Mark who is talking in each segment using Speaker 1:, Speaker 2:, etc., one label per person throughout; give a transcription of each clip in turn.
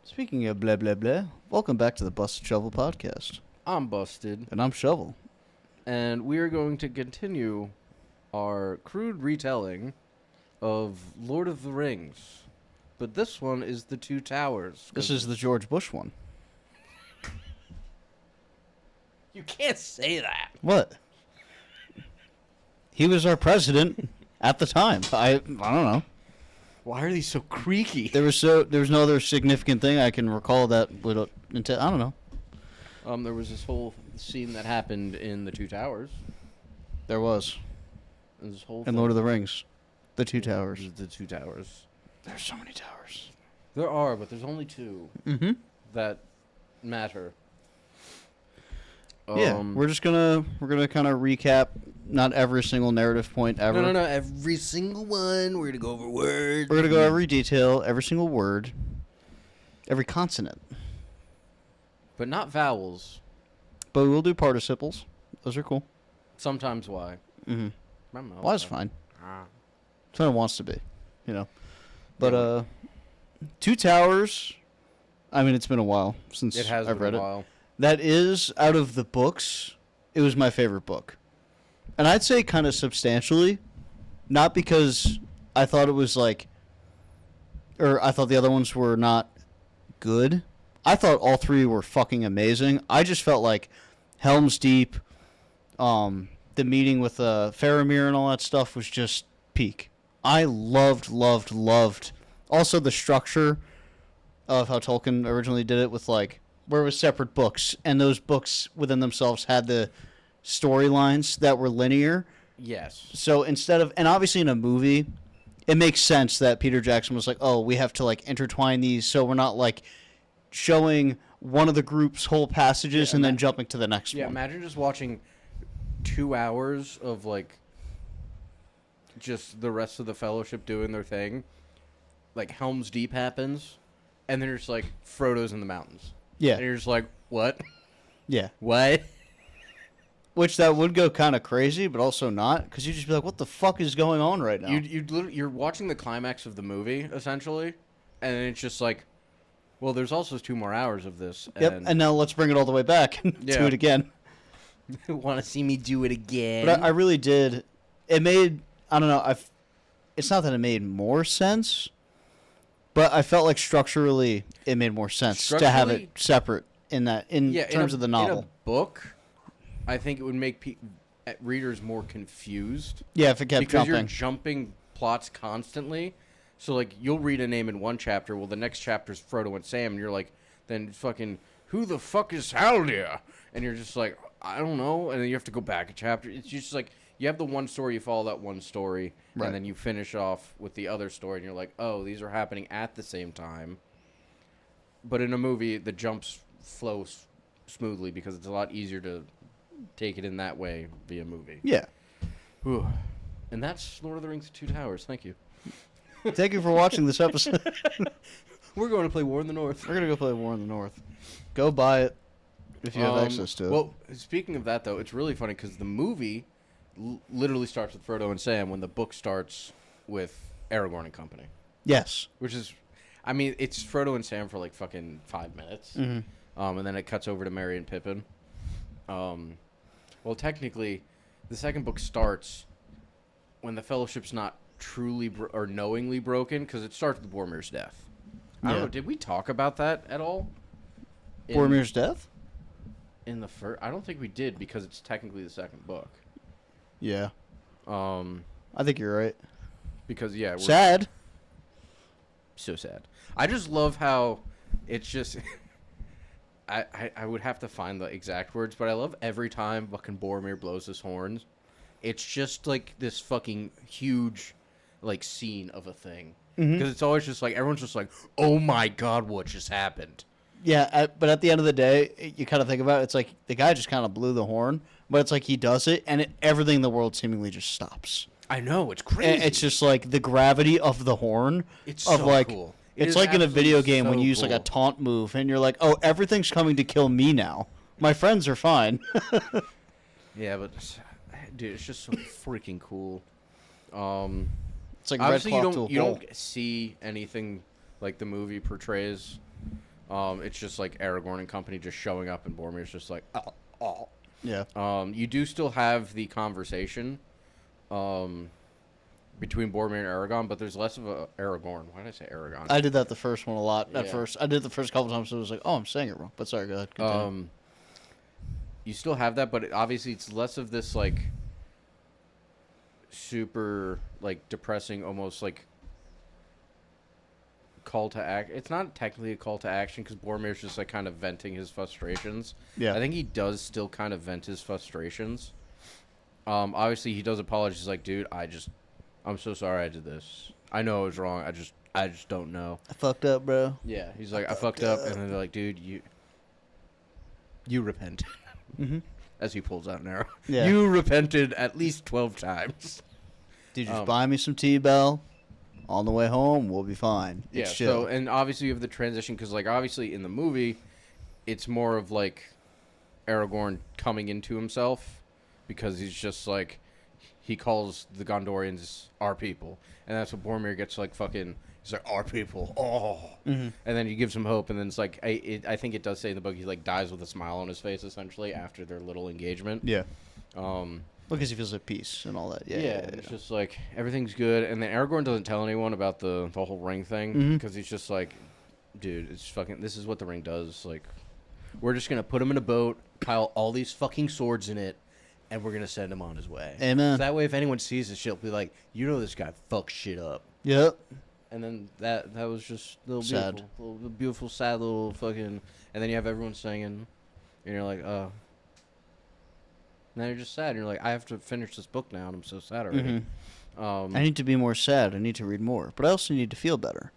Speaker 1: Speaking of blah, blah, blah, welcome back to the Busted Shovel podcast.
Speaker 2: I'm Busted,
Speaker 1: And I'm Shovel.
Speaker 2: and we are going to continue our crude retelling of Lord of the Rings. But this one is the Two Towers.
Speaker 1: This is the George Bush one.
Speaker 2: You can't say that.
Speaker 1: What? He was our president at the time. I don't know.
Speaker 2: Why are these so creaky?
Speaker 1: There was no other significant thing I can recall that would I don't know.
Speaker 2: There was this whole scene that happened in the Two Towers.
Speaker 1: There was.
Speaker 2: This whole
Speaker 1: In Lord of the Rings. The Two Towers.
Speaker 2: The Two Towers.
Speaker 1: There's so many towers.
Speaker 2: There are, but there's only two that matter.
Speaker 1: Yeah, we're gonna kind of recap not every single narrative point ever.
Speaker 2: No. Every single one. We're gonna go over words.
Speaker 1: We're gonna go every detail, every single word, every consonant.
Speaker 2: But not vowels.
Speaker 1: But we'll do participles. Those are cool.
Speaker 2: Sometimes why.
Speaker 1: Mm-hmm.
Speaker 2: Well,
Speaker 1: Why's fine. It's what it wants to be, you know. But Two Towers. I mean, it's been a while since I've read it. That is, out of the books, it was my favorite book. And I'd say kind of substantially, not because I thought it was like, or I thought the other ones were not good. I thought all three were fucking amazing. I just felt like Helm's Deep, the meeting with Faramir and all that stuff was just peak. I loved. Also the structure of how Tolkien originally did it with like, where it was separate books, and those books within themselves had the storylines that were linear.
Speaker 2: Yes.
Speaker 1: So instead of, and obviously in a movie, it makes sense that Peter Jackson was like, oh, we have to like intertwine these so we're not like showing one of the group's whole passages and then jumping to the next one.
Speaker 2: Yeah, imagine just watching 2 hours of like just the rest of the Fellowship doing their thing. Like Helm's Deep happens, and then there's like Frodo's in the mountains.
Speaker 1: Yeah.
Speaker 2: And you're just like, what?
Speaker 1: Yeah.
Speaker 2: What?
Speaker 1: Which that would go kind of crazy, but also not, because you'd just be like, what the fuck is going on right now?
Speaker 2: You're watching the climax of the movie, essentially, and it's just like, well, there's also 2 more hours of this.
Speaker 1: Yep, and now let's bring it all the way back and do it again.
Speaker 2: Want to see me do it again?
Speaker 1: But I really did. It made, I don't know, it's not that it made more sense, but I felt like structurally it made more sense to have it separate in terms of the novel.
Speaker 2: In a book, I think it would make readers more confused.
Speaker 1: Yeah, if it kept
Speaker 2: because
Speaker 1: jumping.
Speaker 2: You're jumping plots constantly. So, like, you'll read a name in one chapter, well, the next chapter's Frodo and Sam, and you're like, then fucking, who the fuck is Haldir? And you're just like, I don't know, and then you have to go back a chapter. It's just like, you have the one story, you follow that one story, and then you finish off with the other story, and you're like, oh, these are happening at the same time. But in a movie, the jumps flow smoothly because it's a lot easier to take it in that way via movie.
Speaker 1: Yeah.
Speaker 2: Whew. And that's Lord of the Rings: Two Towers. Thank you.
Speaker 1: Thank you for watching this episode.
Speaker 2: We're going to play War in the North.
Speaker 1: We're going to go play War in the North. Go buy it if you have access to it.
Speaker 2: Well, speaking of that, though, it's really funny because the movie literally starts with Frodo and Sam when the book starts with Aragorn and company.
Speaker 1: Yes.
Speaker 2: Which is, I mean, it's Frodo and Sam for like fucking 5 minutes.
Speaker 1: Mm-hmm.
Speaker 2: And then it cuts over to Merry and Pippin. Well, technically, the second book starts when the Fellowship's not truly or knowingly broken, because it starts with Boromir's death. I don't know, did we talk about that at all?
Speaker 1: Boromir's death?
Speaker 2: In the first, I don't think we did, because it's technically the second book.
Speaker 1: Yeah. I think you're right.
Speaker 2: Because, yeah. We're
Speaker 1: sad.
Speaker 2: So sad. I just love how it's just... I would have to find the exact words, but I love every time fucking Boromir blows his horns. It's just like this fucking huge, like, scene of a thing. Because it's always just like, everyone's just like, oh my god, what just happened?
Speaker 1: Yeah, but at the end of the day, you kind of think about it, it's like, the guy just kind of blew the horn, but it's like he does it, and everything in the world seemingly just stops.
Speaker 2: I know, it's crazy.
Speaker 1: And it's just like the gravity of the horn.
Speaker 2: It's so
Speaker 1: like,
Speaker 2: cool.
Speaker 1: It's like in a video game when you use like a taunt move, and you're like, oh, everything's coming to kill me now. My friends are fine.
Speaker 2: Yeah, but, dude, it's just so freaking cool.
Speaker 1: It's like
Speaker 2: obviously
Speaker 1: red cloth to a
Speaker 2: you don't see anything like the movie portrays, It's just like Aragorn and company just showing up, and Boromir's just like, oh, oh.
Speaker 1: Yeah.
Speaker 2: You do still have the conversation between Boromir and Aragorn, but there's less of a Aragorn. Why did I say Aragorn?
Speaker 1: I did that the first one a lot. At
Speaker 2: Yeah.
Speaker 1: first, I did the first couple times. So it was like, oh, I'm saying it wrong. But sorry, go ahead. Continue.
Speaker 2: You still have that, but obviously it's less of this like super like depressing, almost like call to act. It's not technically a call to action because Boromir's just like kind of venting his frustrations.
Speaker 1: Yeah.
Speaker 2: I think he does still kind of vent his frustrations. Obviously he does apologize. He's like, dude, I'm so sorry I did this. I know it was wrong. I just don't know.
Speaker 1: I fucked up, bro.
Speaker 2: Yeah. He's like, I fucked up. And then they're like, dude, you repent.
Speaker 1: Mm-hmm.
Speaker 2: As he pulls out an arrow.
Speaker 1: Yeah.
Speaker 2: You repented at least 12 times.
Speaker 1: Dude, just buy me some T-Bell. On the way home, we'll be fine.
Speaker 2: Yeah,
Speaker 1: It's chill.
Speaker 2: so, and obviously you have the transition, because, like, obviously in the movie, it's more of, like, Aragorn coming into himself, because he's just, like, he calls the Gondorians our people, and that's what Boromir gets, like, fucking, he's like, our people, oh.
Speaker 1: Mm-hmm.
Speaker 2: And then he gives him hope, and then it's like, I think it does say in the book, he, like, dies with a smile on his face, essentially, after their little engagement.
Speaker 1: Yeah. Because he feels at peace and all that. Yeah.
Speaker 2: It's just like everything's good, and then Aragorn doesn't tell anyone about the whole ring thing because he's just like, dude, it's fucking. This is what the ring does. Like, we're just gonna put him in a boat, pile all these fucking swords in it, and we're gonna send him on his way.
Speaker 1: Amen.
Speaker 2: So that way, if anyone sees this shit, it'll be like, you know, this guy fucks shit up.
Speaker 1: Yep.
Speaker 2: And then that was just a little
Speaker 1: sad,
Speaker 2: beautiful, little beautiful, sad little fucking. And then you have everyone singing, and you're like, oh. Now you're just sad. And you're like, I have to finish this book now, and I'm so sad already.
Speaker 1: I need to be more sad. I need to read more, but I also need to feel better.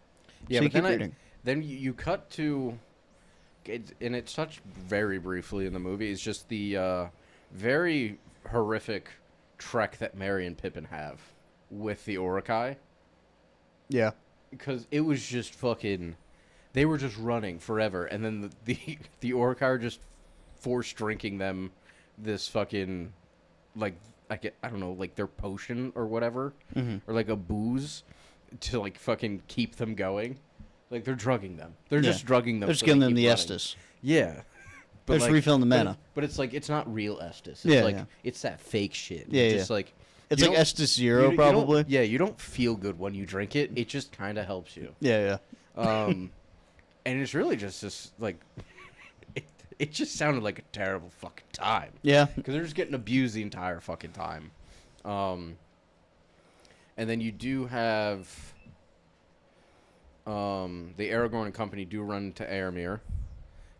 Speaker 2: Yeah,
Speaker 1: so
Speaker 2: but
Speaker 1: keep reading.
Speaker 2: Then you cut to, and it's touched very briefly in the movie. It's just the very horrific trek that Merry and Pippin have with the Uruk-hai.
Speaker 1: Yeah.
Speaker 2: Because it was just fucking, they were just running forever, and then the Uruk-hai are just force drinking them this fucking, like, I don't know, like their potion or whatever, or like a booze to like fucking keep them going. Like they're drugging them. They're just drugging them.
Speaker 1: They're just giving them the Estus.
Speaker 2: Yeah.
Speaker 1: They're just refilling the mana.
Speaker 2: But it's like, it's not real Estus. It's it's that fake shit.
Speaker 1: Yeah,
Speaker 2: Just like,
Speaker 1: it's like Estus Zero, probably.
Speaker 2: You don't feel good when you drink it. It just kind of helps you.
Speaker 1: Yeah.
Speaker 2: And it's really just this, like, it just sounded like a terrible fucking time.
Speaker 1: Yeah.
Speaker 2: Because they're just getting abused the entire fucking time. And then you do have the Aragorn and company do run into Éomer.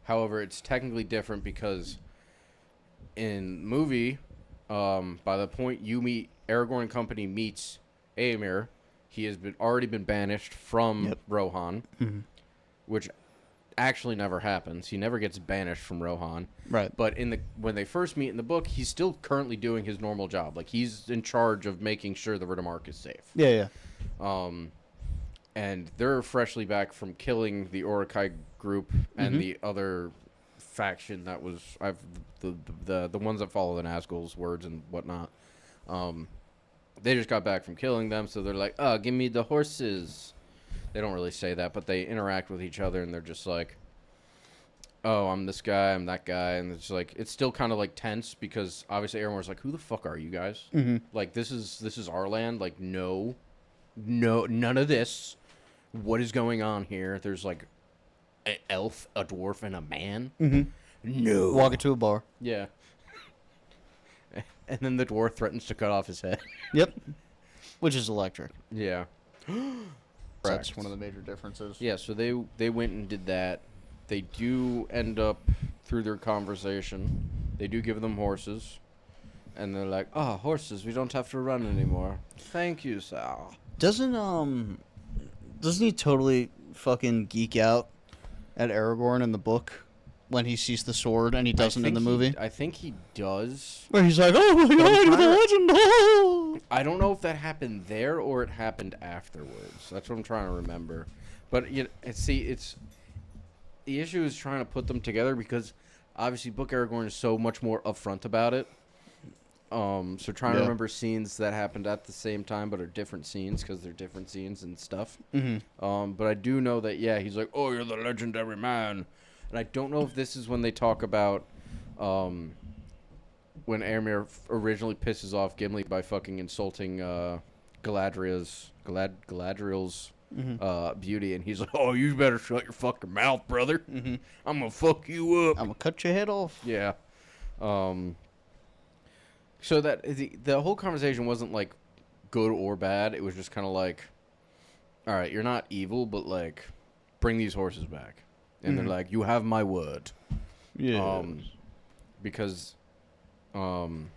Speaker 2: However, it's technically different because in the movie, by the point you meet Aragorn and company meets Éomer, he has already been banished from Rohan, which actually never happens. He never gets banished from Rohan.
Speaker 1: Right.
Speaker 2: But when they first meet in the book, he's still currently doing his normal job. Like, he's in charge of making sure the Riddermark is safe.
Speaker 1: Yeah.
Speaker 2: And they're freshly back from killing the Uruk-hai group and the other faction that was the ones that follow the Nazgul's words and whatnot. They just got back from killing them, so they're like, "Oh, give me the horses." They don't really say that, but they interact with each other, and they're just like, "Oh, I'm this guy, I'm that guy," and it's like, it's still kind of like tense because obviously Aragorn's like, "Who the fuck are you guys? Like, this is our land. Like, no, none of this. What is going on here? There's like an elf, a dwarf, and a man. No,
Speaker 1: Walk into a bar.
Speaker 2: Yeah." And then the dwarf threatens to cut off his head.
Speaker 1: Yep. Which is electric.
Speaker 2: Yeah.
Speaker 1: That's one of the major differences.
Speaker 2: Yeah, so they went and did that. They do end up, through their conversation, they do give them horses. And they're like, "Oh, horses, we don't have to run anymore. Thank you, sir."
Speaker 1: Doesn't he totally fucking geek out at Aragorn in the book when he sees the sword and he doesn't in the movie?
Speaker 2: I think he does.
Speaker 1: Where he's like, "Oh my god, you're the legend!" Oh!
Speaker 2: I don't know if that happened there or it happened afterwards. That's what I'm trying to remember. But it's the issue is trying to put them together because obviously Book Aragorn is so much more upfront about it. So trying to remember scenes that happened at the same time but are different scenes because they're different scenes and stuff.
Speaker 1: Mm-hmm.
Speaker 2: But I do know that, yeah, he's like, oh, you're the legendary man. And I don't know if this is when they talk about when Aramir originally pisses off Gimli by fucking insulting Galadriel's beauty, and he's like, oh, you better shut your fucking mouth, brother.
Speaker 1: Mm-hmm.
Speaker 2: I'm gonna fuck you up.
Speaker 1: I'm gonna cut your head off.
Speaker 2: Yeah. So that the whole conversation wasn't like good or bad. It was just kind of like, all right, you're not evil, but like, bring these horses back. And they're like, you have my word.
Speaker 1: Yeah.
Speaker 2: Because Pippin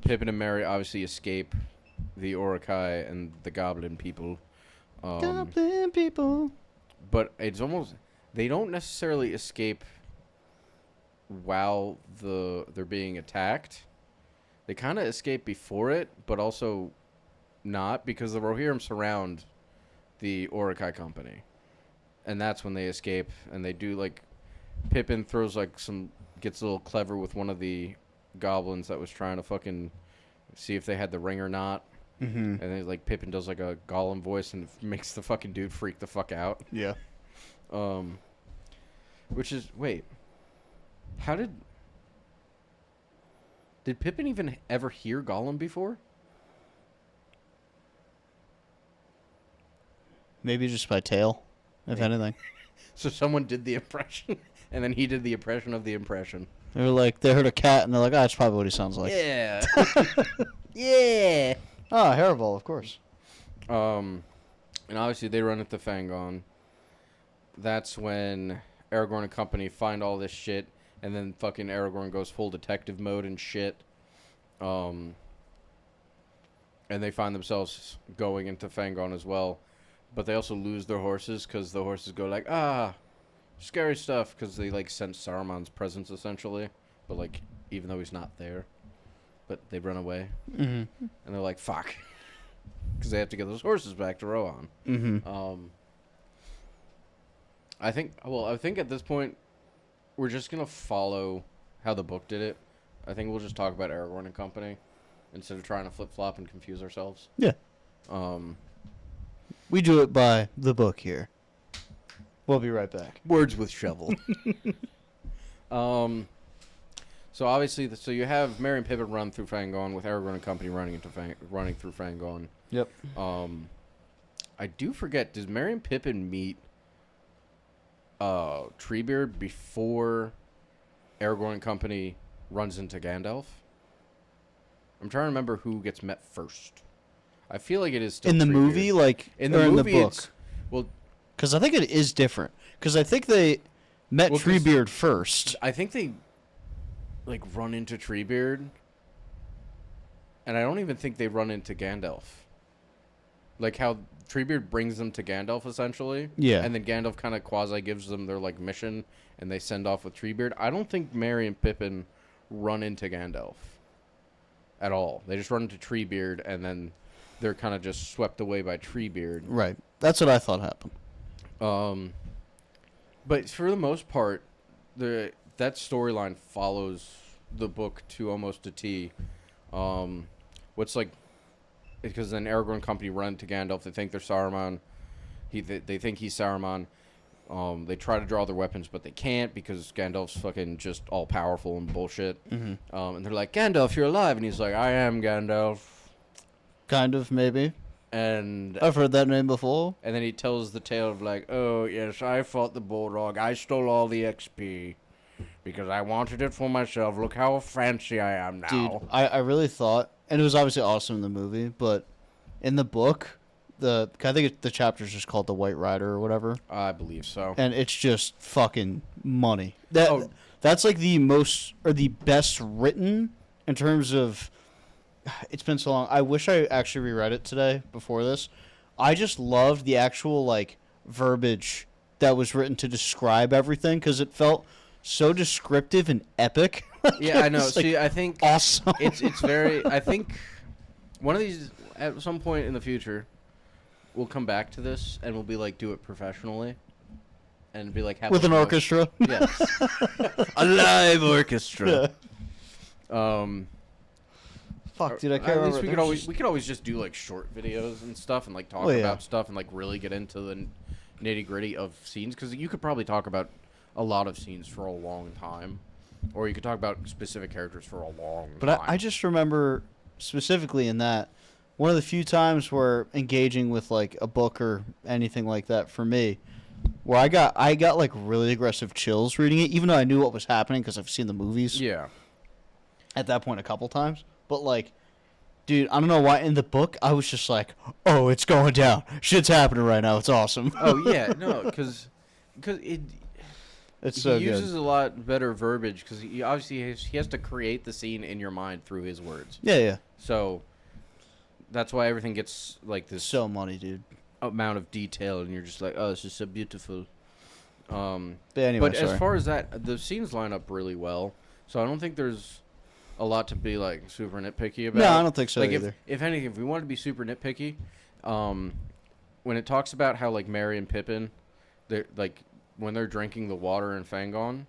Speaker 2: and Merry obviously escape the Uruk-hai and the Goblin people.
Speaker 1: Goblin people.
Speaker 2: But it's almost, they don't necessarily escape while they're being attacked. They kind of escape before it, but also not, because the Rohirrim surround the Uruk-hai company. And that's when they escape, and they do, like, Pippin throws, like, gets a little clever with one of the goblins that was trying to fucking see if they had the ring or not.
Speaker 1: Mm-hmm.
Speaker 2: And then, like, Pippin does, like, a Gollum voice and makes the fucking dude freak the fuck out.
Speaker 1: Yeah.
Speaker 2: Which is, wait, how did Pippin even ever hear Gollum before?
Speaker 1: Maybe just by tail, if anything.
Speaker 2: So someone did the impression, and then he did the impression of the impression.
Speaker 1: They were like, they heard a cat, and they're like, that's probably what he sounds like.
Speaker 2: Yeah. Yeah.
Speaker 1: Ah, Hairball, of course.
Speaker 2: And obviously they run into Fangorn. That's when Aragorn and company find all this shit, and then fucking Aragorn goes full detective mode and shit. And they find themselves going into Fangorn as well. But they also lose their horses because the horses go like, scary stuff, because they like sense Saruman's presence essentially. But like, even though he's not there, but they run away.
Speaker 1: Mm-hmm.
Speaker 2: And they're like, fuck. Because they have to get those horses back to Rohan.
Speaker 1: Mm-hmm.
Speaker 2: I think at this point, we're just going to follow how the book did it. I think we'll just talk about Aragorn and company instead of trying to flip-flop and confuse ourselves.
Speaker 1: Yeah. We do it by the book here. We'll be right back.
Speaker 2: Words with shovel. So obviously, so you have Merry and Pippin run through Fangorn with Aragorn and company running through Fangorn.
Speaker 1: Yep.
Speaker 2: I do forget, does Merry and Pippin meet Treebeard before Aragorn and company runs into Gandalf? I'm trying to remember who gets met first. I feel like it is still
Speaker 1: in the
Speaker 2: Treebeard.
Speaker 1: movie, like,
Speaker 2: in
Speaker 1: or
Speaker 2: the movie,
Speaker 1: in the book.
Speaker 2: Well,
Speaker 1: because I think it is different. Because I think they met Treebeard first.
Speaker 2: I think they like run into Treebeard, and I don't even think they run into Gandalf. Like how Treebeard brings them to Gandalf essentially,
Speaker 1: yeah,
Speaker 2: and then Gandalf kind of quasi gives them their like mission, and they send off with Treebeard. I don't think Merry and Pippin run into Gandalf at all. They just run into Treebeard, and then they're kind of just swept away by Treebeard.
Speaker 1: Right. That's what I thought happened.
Speaker 2: But for the most part, that storyline follows the book to almost a T. What's like, because then Aragorn and company run to Gandalf. They think they're Saruman. They think he's Saruman. They try to draw their weapons, but they can't because Gandalf's fucking just all powerful and bullshit.
Speaker 1: Mm-hmm.
Speaker 2: And they're like, Gandalf, you're alive, and he's like, I am Gandalf.
Speaker 1: Kind of, maybe.
Speaker 2: And
Speaker 1: I've heard that name before.
Speaker 2: And then he tells the tale of like, oh, yes, I fought the Bulldog. I stole all the XP because I wanted it for myself. Look how fancy I am now.
Speaker 1: Dude, I really thought, and it was obviously awesome in the movie, but in the book, I think the chapter's just called The White Rider or whatever.
Speaker 2: I believe so.
Speaker 1: And it's just fucking money. That's like the most, or the best written in terms of... It's been so long. I wish I actually reread it today before this. I just loved the actual like verbiage that was written to describe everything because it felt so descriptive and epic.
Speaker 2: Yeah, I know. See, I think
Speaker 1: awesome.
Speaker 2: It's very. I think one of these at some point in the future, we'll come back to this and we'll be like, do it professionally, and be like, have
Speaker 1: with an orchestra.
Speaker 2: Yes, a live orchestra.
Speaker 1: fuck, dude, I can't remember.
Speaker 2: At least we could always just do like short videos and stuff and like talk about stuff and like really get into the nitty gritty of scenes, because you could probably talk about a lot of scenes for a long time, or you could talk about specific characters for a long time.
Speaker 1: But I just remember specifically in that one of the few times where engaging with like a book or anything like that for me, where I got like really aggressive chills reading it, even though I knew what was happening because I've seen the movies.
Speaker 2: Yeah.
Speaker 1: At that point, a couple times, but like, dude, I don't know why in the book I was just like, oh, it's going down, shit's happening right now, it's awesome.
Speaker 2: Oh yeah, no, because
Speaker 1: it's so
Speaker 2: he uses
Speaker 1: good.
Speaker 2: a lot better verbiage, because he obviously he has to create the scene in your mind through his words.
Speaker 1: Yeah.
Speaker 2: So that's why everything gets like this
Speaker 1: so money, dude.
Speaker 2: Amount of detail, and you're just like, oh, this is so beautiful.
Speaker 1: But anyway,
Speaker 2: but as far as that, the scenes line up really well, so I don't think there's a lot to be like super nitpicky about.
Speaker 1: No, I don't think so
Speaker 2: like
Speaker 1: either.
Speaker 2: If anything, if we want to be super nitpicky, when it talks about how like Merry and Pippin, they're like when they're drinking the water in Fangon,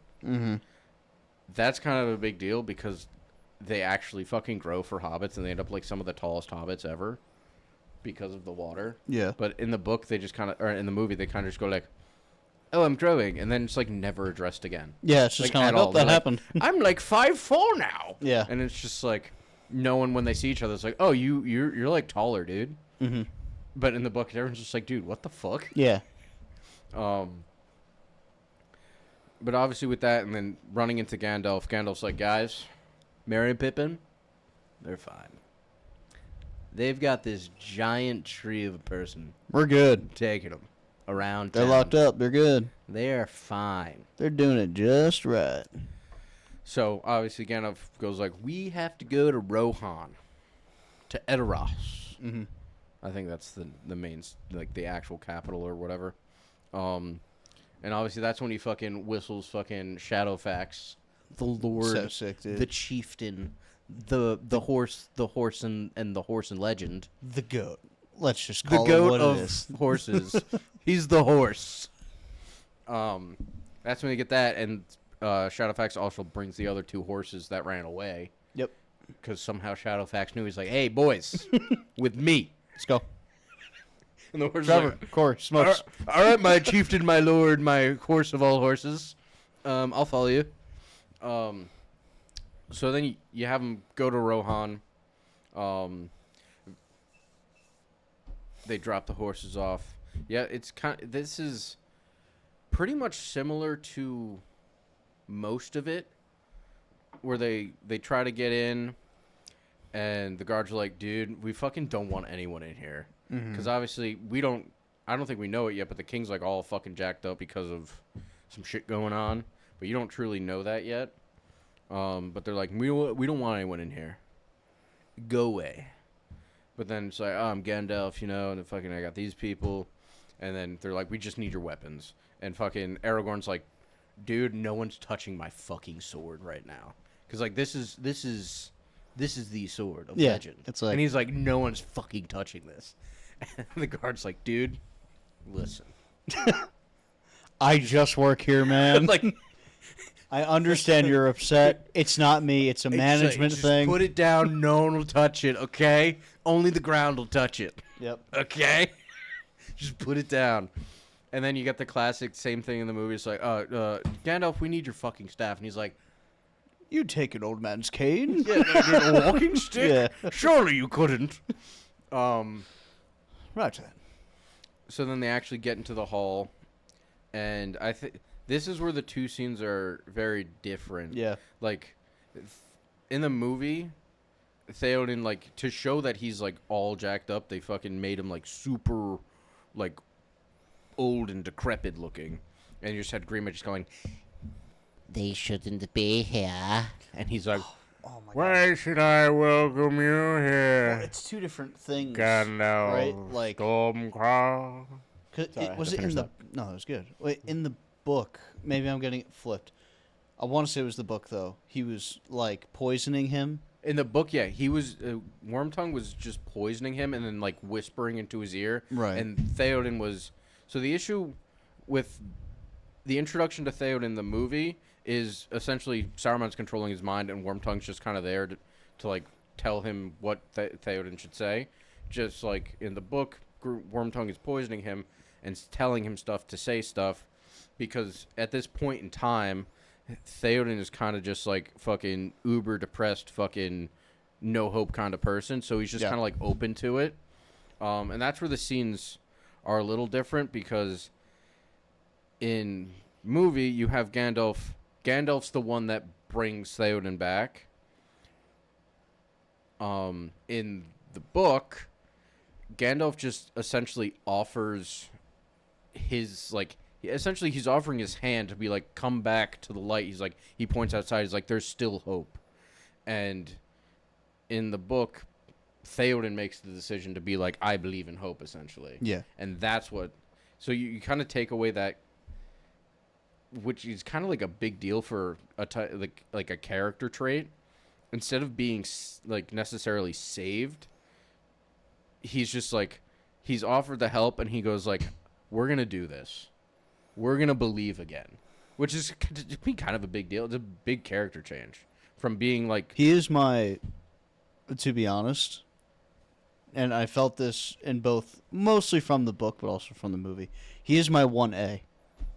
Speaker 2: that's kind of a big deal, because they actually fucking grow for hobbits, and they end up like some of the tallest hobbits ever because of the water.
Speaker 1: Yeah.
Speaker 2: But in the book, they just kind of, or in the movie, they kind of just go like, oh, I'm growing, and then it's like never addressed again.
Speaker 1: Yeah, it's just
Speaker 2: like,
Speaker 1: kind of like, oh, that happened.
Speaker 2: I'm like 5'4" now.
Speaker 1: Yeah.
Speaker 2: And it's just like, no one, when they see each other, it's like, oh, you're like taller, dude.
Speaker 1: Mm-hmm.
Speaker 2: But in the book, everyone's just like, dude, what the fuck?
Speaker 1: Yeah.
Speaker 2: But obviously with that, and then running into Gandalf's like, guys, Merry and Pippin, they're fine. They've got this giant tree of a person.
Speaker 1: We're good.
Speaker 2: Taking them around
Speaker 1: They're
Speaker 2: town.
Speaker 1: locked up. They're good.
Speaker 2: They're fine.
Speaker 1: They're doing it just right.
Speaker 2: So, obviously, Gandalf goes like, we have to go to Rohan. To Edoras.
Speaker 1: Mm-hmm.
Speaker 2: I think that's the main, like, the actual capital or whatever. And obviously, that's when he fucking whistles fucking Shadowfax. The Lord.
Speaker 1: So sick, dude.
Speaker 2: The Chieftain. The horse and the horse and legend.
Speaker 1: The goat. Let's just call
Speaker 2: the goat
Speaker 1: it what
Speaker 2: of
Speaker 1: it is.
Speaker 2: Horses. He's the horse. That's when you get that, and Shadowfax also brings the other two horses that ran away.
Speaker 1: Yep.
Speaker 2: Because somehow Shadowfax knew. He's like, "Hey, boys, with me,
Speaker 1: let's go."
Speaker 2: And the horse,
Speaker 1: Trevor,
Speaker 2: like,
Speaker 1: Corey, Smokes.
Speaker 2: All right, my chieftain, my lord, my horse of all horses. I'll follow you. So then you have them go to Rohan. They drop the horses off. Yeah, it's this is pretty much similar to most of it, where they try to get in, and the guards are like, dude, we fucking don't want anyone in here. Because obviously I don't think we know it yet, but the king's like all fucking jacked up because of some shit going on. But you don't truly know that yet. But they're like, we don't want anyone in here. Go away. But then it's like, oh, I'm Gandalf, you know, and then fucking I got these people. And then they're like, we just need your weapons. And fucking Aragorn's like, dude, no one's touching my fucking sword right now. Because, like, this is the sword of legend.
Speaker 1: It's like,
Speaker 2: and he's like, no one's fucking touching this. And the guard's like, dude, listen.
Speaker 1: I just work here, man.
Speaker 2: Like,
Speaker 1: I understand you're upset. It's not me. It's a management
Speaker 2: just
Speaker 1: thing.
Speaker 2: Put it down. No one will touch it, okay? Only the ground will touch it.
Speaker 1: Yep.
Speaker 2: Okay? Just put it down. And then you get the classic same thing in the movie. It's like, Gandalf, we need your fucking staff. And he's like,
Speaker 1: you take an old man's cane.
Speaker 2: yeah, a walking stick?
Speaker 1: Yeah.
Speaker 2: Surely you couldn't.
Speaker 1: Right then.
Speaker 2: So then they actually get into the hall. And I think this is where the two scenes are very different.
Speaker 1: Yeah.
Speaker 2: Like, in the movie, Theoden, like, to show that he's, like, all jacked up, they fucking made him, like, super, like, old and decrepit looking. And you just had Grima just going, they shouldn't be here. And he's like,
Speaker 1: oh my God.
Speaker 2: Why should I welcome you here?
Speaker 1: Well, it's two different things.
Speaker 2: Gandalf,
Speaker 1: right? Like,
Speaker 2: Stormcrow.
Speaker 1: Was it in the... No, it was good. Wait, in the book, maybe I'm getting it flipped. I want to say it was the book, though. He was, like, poisoning him.
Speaker 2: In the book, yeah, he was... Wormtongue was just poisoning him and then, like, whispering into his ear.
Speaker 1: Right.
Speaker 2: And Theoden was... So the issue with the introduction to Theoden in the movie is essentially Saruman's controlling his mind and Wormtongue's just kind of there to like, tell him what Theoden should say. Just like in the book, Wormtongue is poisoning him and telling him stuff to say stuff, because at this point in time, Theoden is kind of just like fucking uber depressed, fucking no hope kind of person. So he's just kind of like open to it. And that's where the scenes are a little different, because in movie you have Gandalf. Gandalf's the one that brings Theoden back. In the book, Gandalf just essentially offers his, like, essentially he's offering his hand to be like, come back to the light. He's like, he points outside. He's like, there's still hope. And in the book, Theoden makes the decision to be like, I believe in hope, essentially.
Speaker 1: Yeah.
Speaker 2: And that's what, so you kind of take away that, which is kind of like a big deal for like a character trait. Instead of being like necessarily saved, he's just like, he's offered the help, and he goes like, we're gonna do this, we're gonna believe again, which is kind of a big deal. It's a big character change from being like,
Speaker 1: he is my, to be honest, and I felt this in both, mostly from the book but also from the movie, he is my 1A.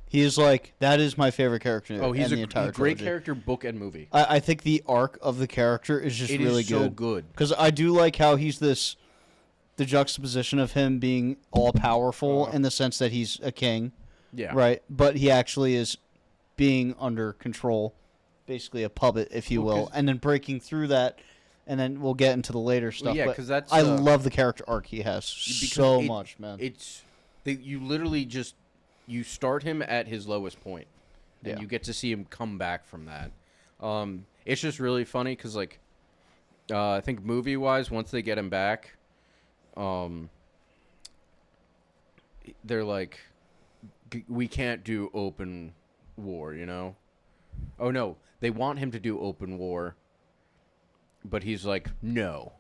Speaker 1: He is like, that is my favorite character.
Speaker 2: Oh, he's
Speaker 1: the entire
Speaker 2: great
Speaker 1: trilogy.
Speaker 2: character, book and movie.
Speaker 1: I think the arc of the character is just really good.
Speaker 2: So good.
Speaker 1: Because I do like how he's the juxtaposition of him being all powerful in the sense that he's a king.
Speaker 2: Yeah.
Speaker 1: Right? But he actually is being under control, basically a puppet, if you will, and then breaking through that, and then we'll get into the later stuff.
Speaker 2: Well, yeah, because that's...
Speaker 1: I love the character arc he has so much, man.
Speaker 2: You literally just... You start him at his lowest point, and you get to see him come back from that. It's just really funny because, like, I think movie-wise, once they get him back, they're like, we can't do open war, you know? Oh, no. They want him to do open war, but he's like, no,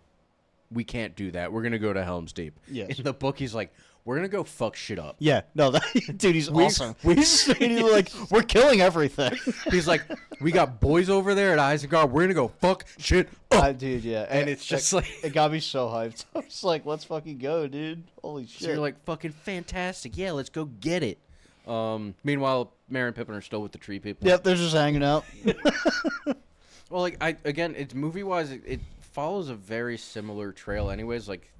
Speaker 2: we can't do that. We're going to go to Helm's Deep.
Speaker 1: Yes.
Speaker 2: In the book, he's like, we're going to go fuck shit up.
Speaker 1: Yeah. No, dude, he's awesome. He's like, we're killing everything.
Speaker 2: He's like, we got boys over there at Isengard. We're going to go fuck shit up.
Speaker 1: Dude, yeah.
Speaker 2: And it's just like...
Speaker 1: It got me so hyped. I was like, let's fucking go, dude. Holy shit.
Speaker 2: So you're like, fucking fantastic. Yeah, let's go get it. Meanwhile, Merry and Pippin are still with the tree people.
Speaker 1: Yep, they're just hanging out.
Speaker 2: Well, like, it's movie-wise, it follows a very similar trail anyways. Like,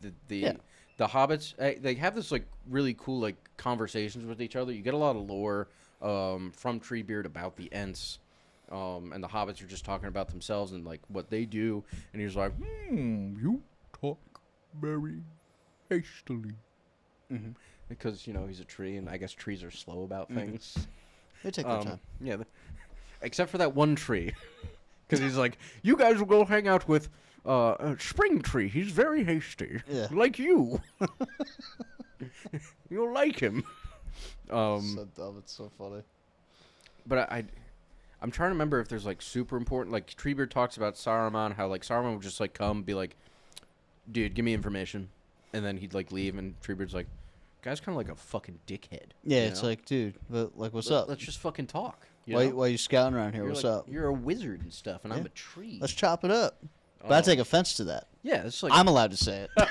Speaker 2: the hobbits, they have this, like, really cool, like, conversations with each other. You get a lot of lore from Treebeard about the Ents, and the hobbits are just talking about themselves and, like, what they do. And he's like, you talk very hastily. Mm-hmm. Because, you know, he's a tree, and I guess trees are slow about things.
Speaker 1: They take their time.
Speaker 2: Yeah, except for that one tree. Because he's like, you guys will go hang out with... Spring Tree, he's very hasty. Yeah. Like you. You'll like him.
Speaker 1: So dumb, it's so funny.
Speaker 2: But I'm trying to remember if there's, like, super important... Like, Treebeard talks about Saruman, how, like, Saruman would just, like, come, be like, dude, give me information. And then he'd, like, leave, and Treebeard's like, guy's kind of like a fucking dickhead.
Speaker 1: Yeah, it's like, dude, but, like, what's up?
Speaker 2: Let's just fucking talk.
Speaker 1: Why are you scouting around here? What's up?
Speaker 2: You're a wizard and stuff, and I'm a tree.
Speaker 1: Let's chop it up. But I take offense to that.
Speaker 2: Yeah, it's like...
Speaker 1: I'm allowed to say it.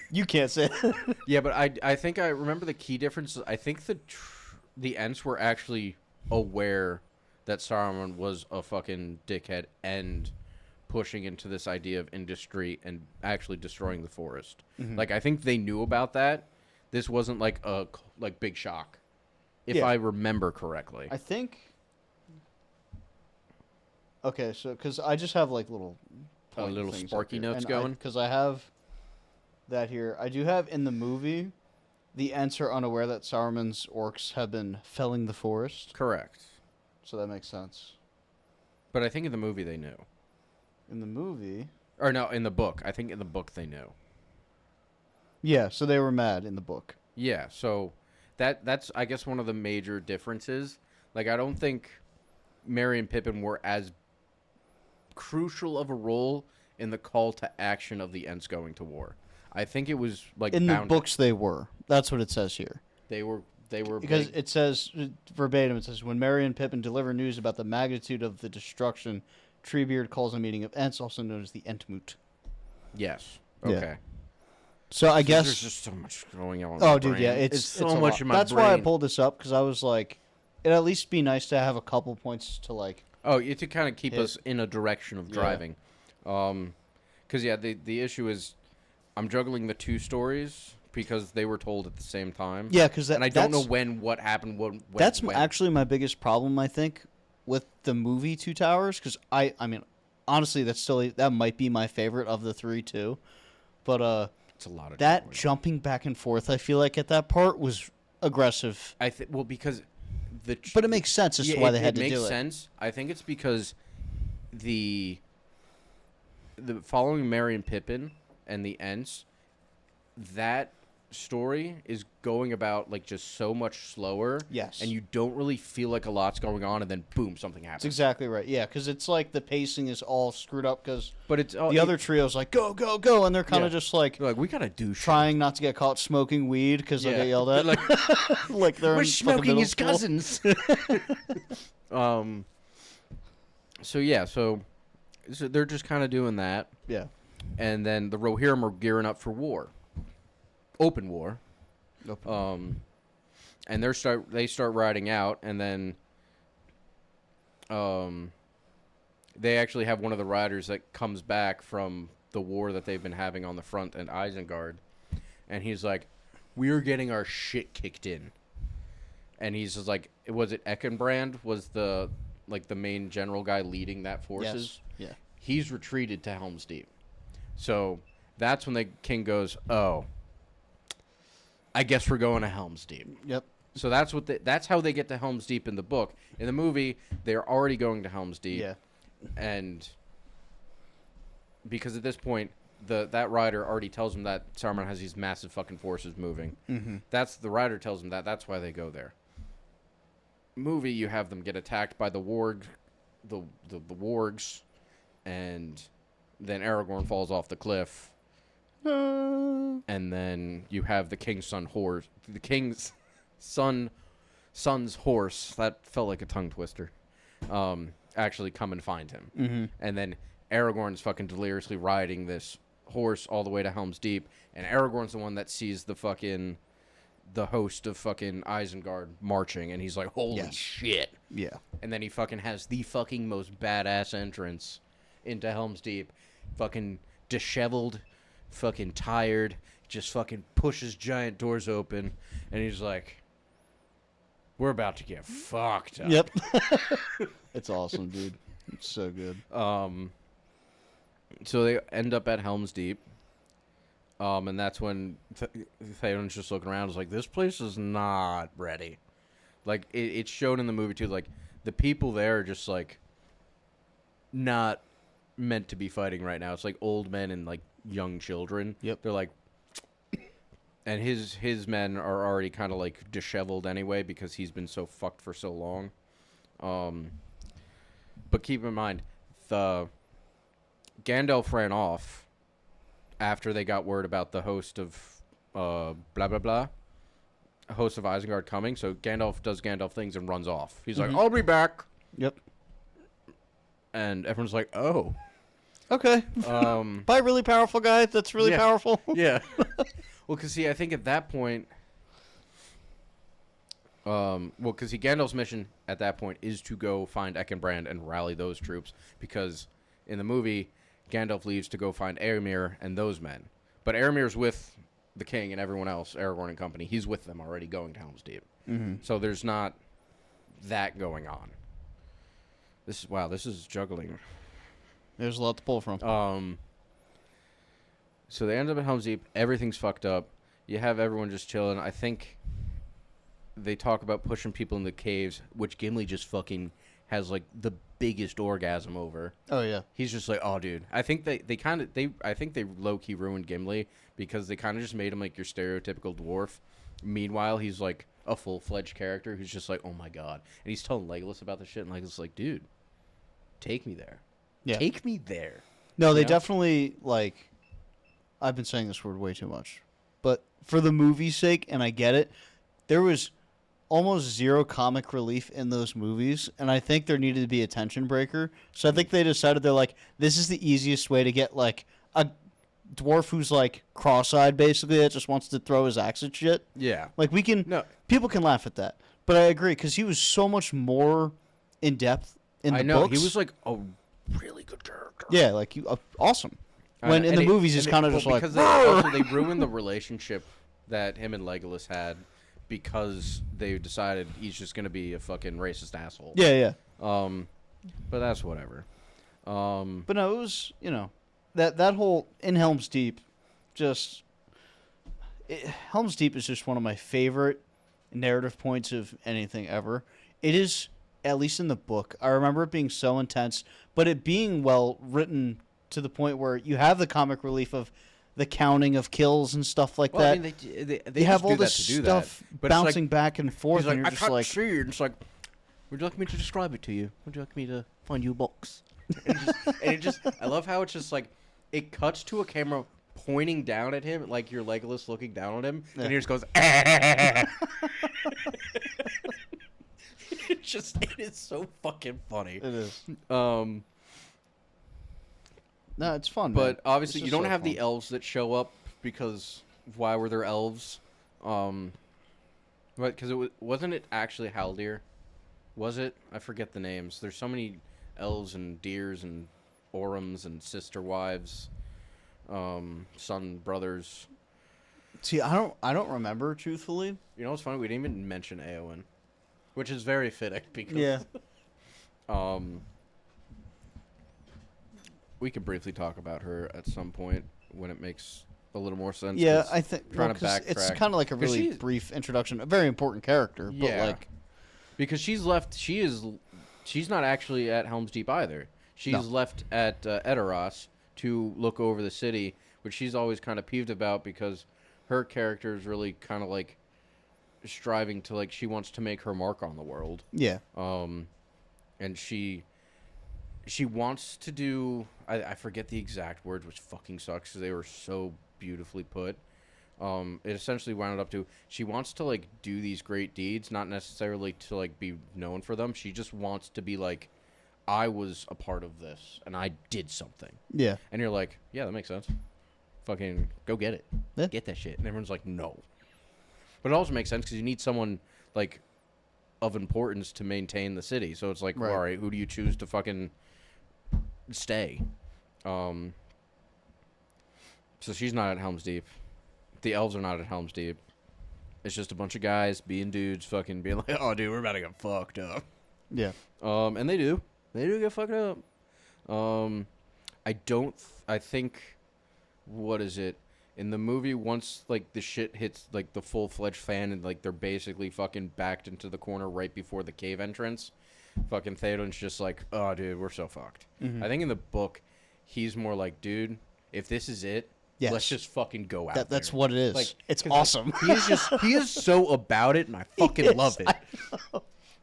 Speaker 1: You can't say it.
Speaker 2: Yeah, but I think I remember the key difference. I think the Ents were actually aware that Saruman was a fucking dickhead and pushing into this idea of industry and actually destroying the forest. Mm-hmm. Like, I think they knew about that. This wasn't like a big shock, if I remember correctly.
Speaker 1: I think... Okay, so, because I just have, like, little
Speaker 2: Sparky notes going?
Speaker 1: Because I have that here. I do have, in the movie, the Ents are unaware that Saruman's orcs have been felling the forest.
Speaker 2: Correct.
Speaker 1: So that makes sense.
Speaker 2: But I think in the movie they knew.
Speaker 1: In the movie?
Speaker 2: Or no, in the book. I think in the book they knew.
Speaker 1: Yeah, so they were mad in the book.
Speaker 2: Yeah, so that's, I guess, one of the major differences. Like, I don't think Merry and Pippin were as crucial of a role in the call to action of the Ents going to war. I think it was like
Speaker 1: in the books they were. That's what it says here.
Speaker 2: They were
Speaker 1: because it says verbatim. It says when Merry and Pippin deliver news about the magnitude of the destruction Treebeard calls a meeting of Ents, also known as the Entmoot.
Speaker 2: Yes. Okay.
Speaker 1: Yeah. So I guess
Speaker 2: there's just so much going on.
Speaker 1: Oh, dude, yeah, it's
Speaker 2: so much in my
Speaker 1: That's
Speaker 2: brain.
Speaker 1: why I pulled this up, because I was like, it'd at least be nice to have a couple points to like.
Speaker 2: Oh, to kind of keep us in a direction of driving, because the issue is, I'm juggling the two stories because they were told at the same time.
Speaker 1: Yeah, because
Speaker 2: and I don't know what happened. When
Speaker 1: actually my biggest problem, I think, with the movie Two Towers, because I mean, honestly, that might be my favorite of the three too, but
Speaker 2: it's a lot of
Speaker 1: that jumping back and forth. I feel like at that part was aggressive.
Speaker 2: Because
Speaker 1: but it makes sense as to why they had to do it.
Speaker 2: It makes sense. I think it's because the following Merry and Pippin and the Ents, that story is going about like just so much slower.
Speaker 1: Yes.
Speaker 2: And you don't really feel like a lot's going on, and then boom, something happens.
Speaker 1: That's exactly right. Yeah, because it's like the pacing is all screwed up because
Speaker 2: the
Speaker 1: other trio's like, go, go, go, and they're kind of just like,
Speaker 2: we gotta do shit.
Speaker 1: Trying not to get caught smoking weed because they get yelled at. Like they're
Speaker 2: we're
Speaker 1: in
Speaker 2: smoking his
Speaker 1: school.
Speaker 2: Cousins. So they're just kind of doing that.
Speaker 1: Yeah.
Speaker 2: And then the Rohirrim are gearing up for war. Open war. And they start riding out, and then they actually have one of the riders that comes back from the war that they've been having on the front in Isengard, and he's like, "We're getting our shit kicked in." And he's just like, "Was it Eckenbrand was the main general guy leading that forces?"
Speaker 1: Yes. Yeah.
Speaker 2: He's retreated to Helm's Deep. So that's when the king goes, "Oh, I guess we're going to Helm's Deep."
Speaker 1: Yep.
Speaker 2: So that's how they get to Helm's Deep in the book. In the movie, they're already going to Helm's Deep.
Speaker 1: Yeah.
Speaker 2: And because at this point, that rider already tells him that Saruman has these massive fucking forces moving.
Speaker 1: Mm-hmm.
Speaker 2: The rider tells him that. That's why they go there. Movie, you have them get attacked by the wargs, and then Aragorn falls off the cliff. And then you have the king's son's horse, that felt like a tongue twister, actually come and find him.
Speaker 1: Mm-hmm.
Speaker 2: And then Aragorn's fucking deliriously riding this horse all the way to Helm's Deep, and Aragorn's the one that sees the host of fucking Isengard marching, and he's like, holy shit.
Speaker 1: Yeah.
Speaker 2: And then he fucking has the fucking most badass entrance into Helm's Deep. Fucking disheveled, fucking tired, just fucking pushes giant doors open, and he's like, we're about to get fucked up.
Speaker 1: Yep. It's awesome, dude. It's so good.
Speaker 2: So they end up at Helm's Deep. And that's when Theoden's just looking around. Is like, this place is not ready. Like, it's shown in the movie, too. Like, the people there are just, like, not meant to be fighting right now. It's, like, old men and, like, young children.
Speaker 1: Yep.
Speaker 2: They're, like... And his men are already kind of, like, disheveled anyway because he's been so fucked for so long. But keep in mind, Gandalf ran off after they got word about the host of blah blah blah, a host of Isengard coming. So Gandalf does Gandalf things and runs off. He's like, I'll be back.
Speaker 1: Yep.
Speaker 2: And everyone's like, oh,
Speaker 1: okay. Bye, really powerful guy. That's really powerful.
Speaker 2: Yeah. Well, because I think at that point, Gandalf's mission at that point is to go find Eckenbrand and rally those troops, because in the movie, Gandalf leaves to go find Éomer and those men. But Éomer's with the king and everyone else, Aragorn and company. He's with them already going to Helm's Deep.
Speaker 1: Mm-hmm.
Speaker 2: So there's not that going on. This is juggling.
Speaker 1: There's a lot to pull from.
Speaker 2: So they end up at Helm's Deep. Everything's fucked up. You have everyone just chilling. I think they talk about pushing people in the caves, which Gimli just fucking has, like, the biggest orgasm over.
Speaker 1: Oh, yeah.
Speaker 2: He's just like, oh, dude. I think they low-key ruined Gimli because they kind of just made him, like, your stereotypical dwarf. Meanwhile, he's, like, a full-fledged character who's just like, oh, my God. And he's telling Legolas about the shit, and Legolas is like, dude, take me there.
Speaker 1: Yeah.
Speaker 2: Take me there.
Speaker 1: No, they definitely, like... I've been saying this word way too much. But for the movie's sake, and I get it, there was almost zero comic relief in those movies, and I think there needed to be a tension breaker. So I think they decided they're like, this is the easiest way to get like a dwarf who's like cross-eyed, basically, that just wants to throw his axe at shit.
Speaker 2: Yeah.
Speaker 1: Like people can laugh at that, but I agree because he was so much more in depth in the books.
Speaker 2: He was like a really good character.
Speaker 1: Yeah, like awesome. When in the movies, he's kind of just like
Speaker 2: because they ruined the relationship that him and Legolas had because they decided he's just gonna be a fucking racist asshole.
Speaker 1: Yeah.
Speaker 2: But that's whatever.
Speaker 1: But no, it was that whole in Helm's Deep, Helm's Deep is just one of my favorite narrative points of anything ever. It is, at least in the book. I remember it being so intense, but it being well written to the point where you have the comic relief of the counting of kills and stuff like that.
Speaker 2: I mean, they
Speaker 1: have all this stuff bouncing back and forth, and you're just like,
Speaker 2: see it. It's like, would you like me to describe it to you? Would you like me to find you a box? I love how it's just like, it cuts to a camera pointing down at him, like your Legolas looking down on him, and he just goes, it is so fucking funny.
Speaker 1: It is. No, it's fun.
Speaker 2: But
Speaker 1: man.
Speaker 2: obviously, you don't have the elves that show up because why were there elves? But because wasn't it actually Haldir? Was it? I forget the names. There's so many elves and deers and orums and sister wives, son brothers.
Speaker 1: See, I don't remember truthfully.
Speaker 2: You know what's funny? We didn't even mention Eowyn, which is very fitting because we could briefly talk about her at some point when it makes a little more sense.
Speaker 1: Yeah, I think
Speaker 2: trying to backtrack.
Speaker 1: It's kind of like a really brief introduction, a very important character. But like,
Speaker 2: because she's left. She's not actually at Helm's Deep either. She's left at Edoras to look over the city, which she's always kind of peeved about because her character is really kind of like striving to like she wants to make her mark on the world.
Speaker 1: Yeah.
Speaker 2: And she wants to do. I forget the exact words, which fucking sucks because they were so beautifully put. It essentially wound up to she wants to like do these great deeds, not necessarily to like be known for them. She just wants to be like, I was a part of this and I did something.
Speaker 1: Yeah.
Speaker 2: And you're like, yeah, that makes sense. Fucking go get it.
Speaker 1: Yeah.
Speaker 2: Get that shit. And everyone's like, no. But it also makes sense because you need someone like of importance to maintain the city. So it's like, all right, who do you choose to fucking stay? So she's not at Helm's Deep. The elves are not at Helm's Deep. It's just a bunch of guys being dudes, fucking being like, "Oh, dude, we're about to get fucked up."
Speaker 1: Yeah.
Speaker 2: And they do. They do get fucked up. I think, what is it? In the movie, once, like, the shit hits, like, the full-fledged fan and, like, they're basically fucking backed into the corner right before the cave entrance, fucking Theoden's just like, oh, dude, we're so fucked. Mm-hmm. I think in the book, he's more like, dude, if this is it, let's just fucking go out
Speaker 1: That's what it is. Like, it's awesome.
Speaker 2: Like, he is so about it, and I fucking love it.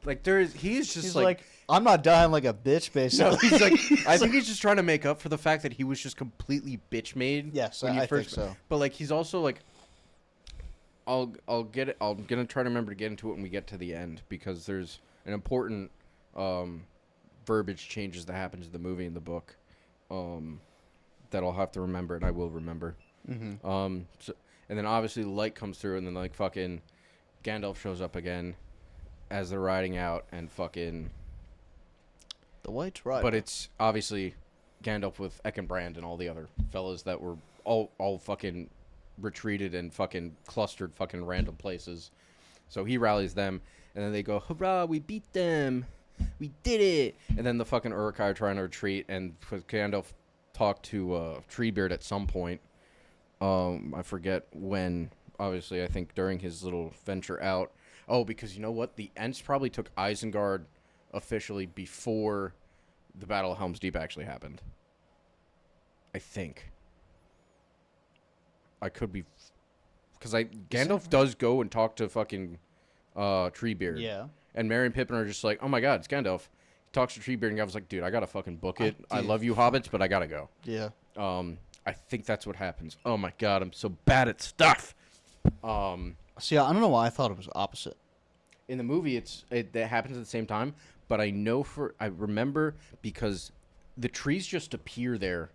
Speaker 2: Like, he's
Speaker 1: like, I'm not dying like a bitch, basically.
Speaker 2: No, he's like, I think he's just trying to make up for the fact that he was just completely bitch made.
Speaker 1: Yes, I think so.
Speaker 2: But like, he's also like, I'll get it. I'm gonna try to remember to get into it when we get to the end because there's an important verbiage changes that happens in the movie and the book that I'll have to remember, and I will remember.
Speaker 1: Mm-hmm.
Speaker 2: And then obviously the light comes through, and then like fucking Gandalf shows up again as they're riding out, and fucking
Speaker 1: the White Rider.
Speaker 2: But it's obviously Gandalf with Eckenbrand and all the other fellas that were all fucking retreated and fucking clustered fucking random places. So he rallies them, and then they go, hurrah, we beat them. We did it. And then the fucking Uruk-hai are trying to retreat, and Gandalf talked to Treebeard at some point. I forget when. Obviously, I think during his little venture out. Oh, because you know what? The Ents probably took Isengard officially before the Battle of Helm's Deep actually happened. I think. I could be... Because Gandalf does go and talk to fucking Treebeard.
Speaker 1: Yeah.
Speaker 2: And Merry and Pippin are just like, oh my god, it's Gandalf. He talks to Treebeard, and Gandalf's like, dude, I gotta fucking book it. I love you, hobbits, but I gotta go.
Speaker 1: Yeah.
Speaker 2: I think that's what happens. Oh my god, I'm so bad at stuff.
Speaker 1: See, I don't know why I thought it was opposite.
Speaker 2: In the movie, that happens at the same time, but I remember because the trees just appear there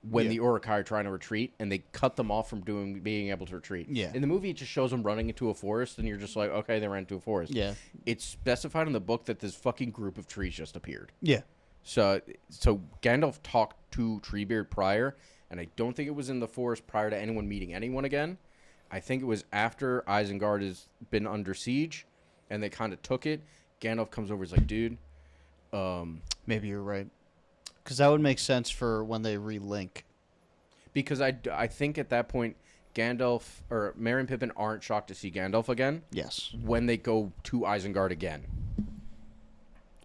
Speaker 2: when the Uruk-hai are trying to retreat, and they cut them off from being able to retreat.
Speaker 1: Yeah.
Speaker 2: In the movie, it just shows them running into a forest, and you're just like, okay, they ran into a forest.
Speaker 1: Yeah.
Speaker 2: It's specified in the book that this fucking group of trees just appeared.
Speaker 1: Yeah.
Speaker 2: So Gandalf talked to Treebeard prior, and I don't think it was in the forest prior to anyone meeting anyone again. I think it was after Isengard has been under siege, and they kind of took it. Gandalf comes over, he's like, dude,
Speaker 1: maybe you're right. Because that would make sense for when they relink.
Speaker 2: Because I think at that point, Gandalf or Merry and Pippin aren't shocked to see Gandalf again.
Speaker 1: Yes.
Speaker 2: When they go to Isengard again.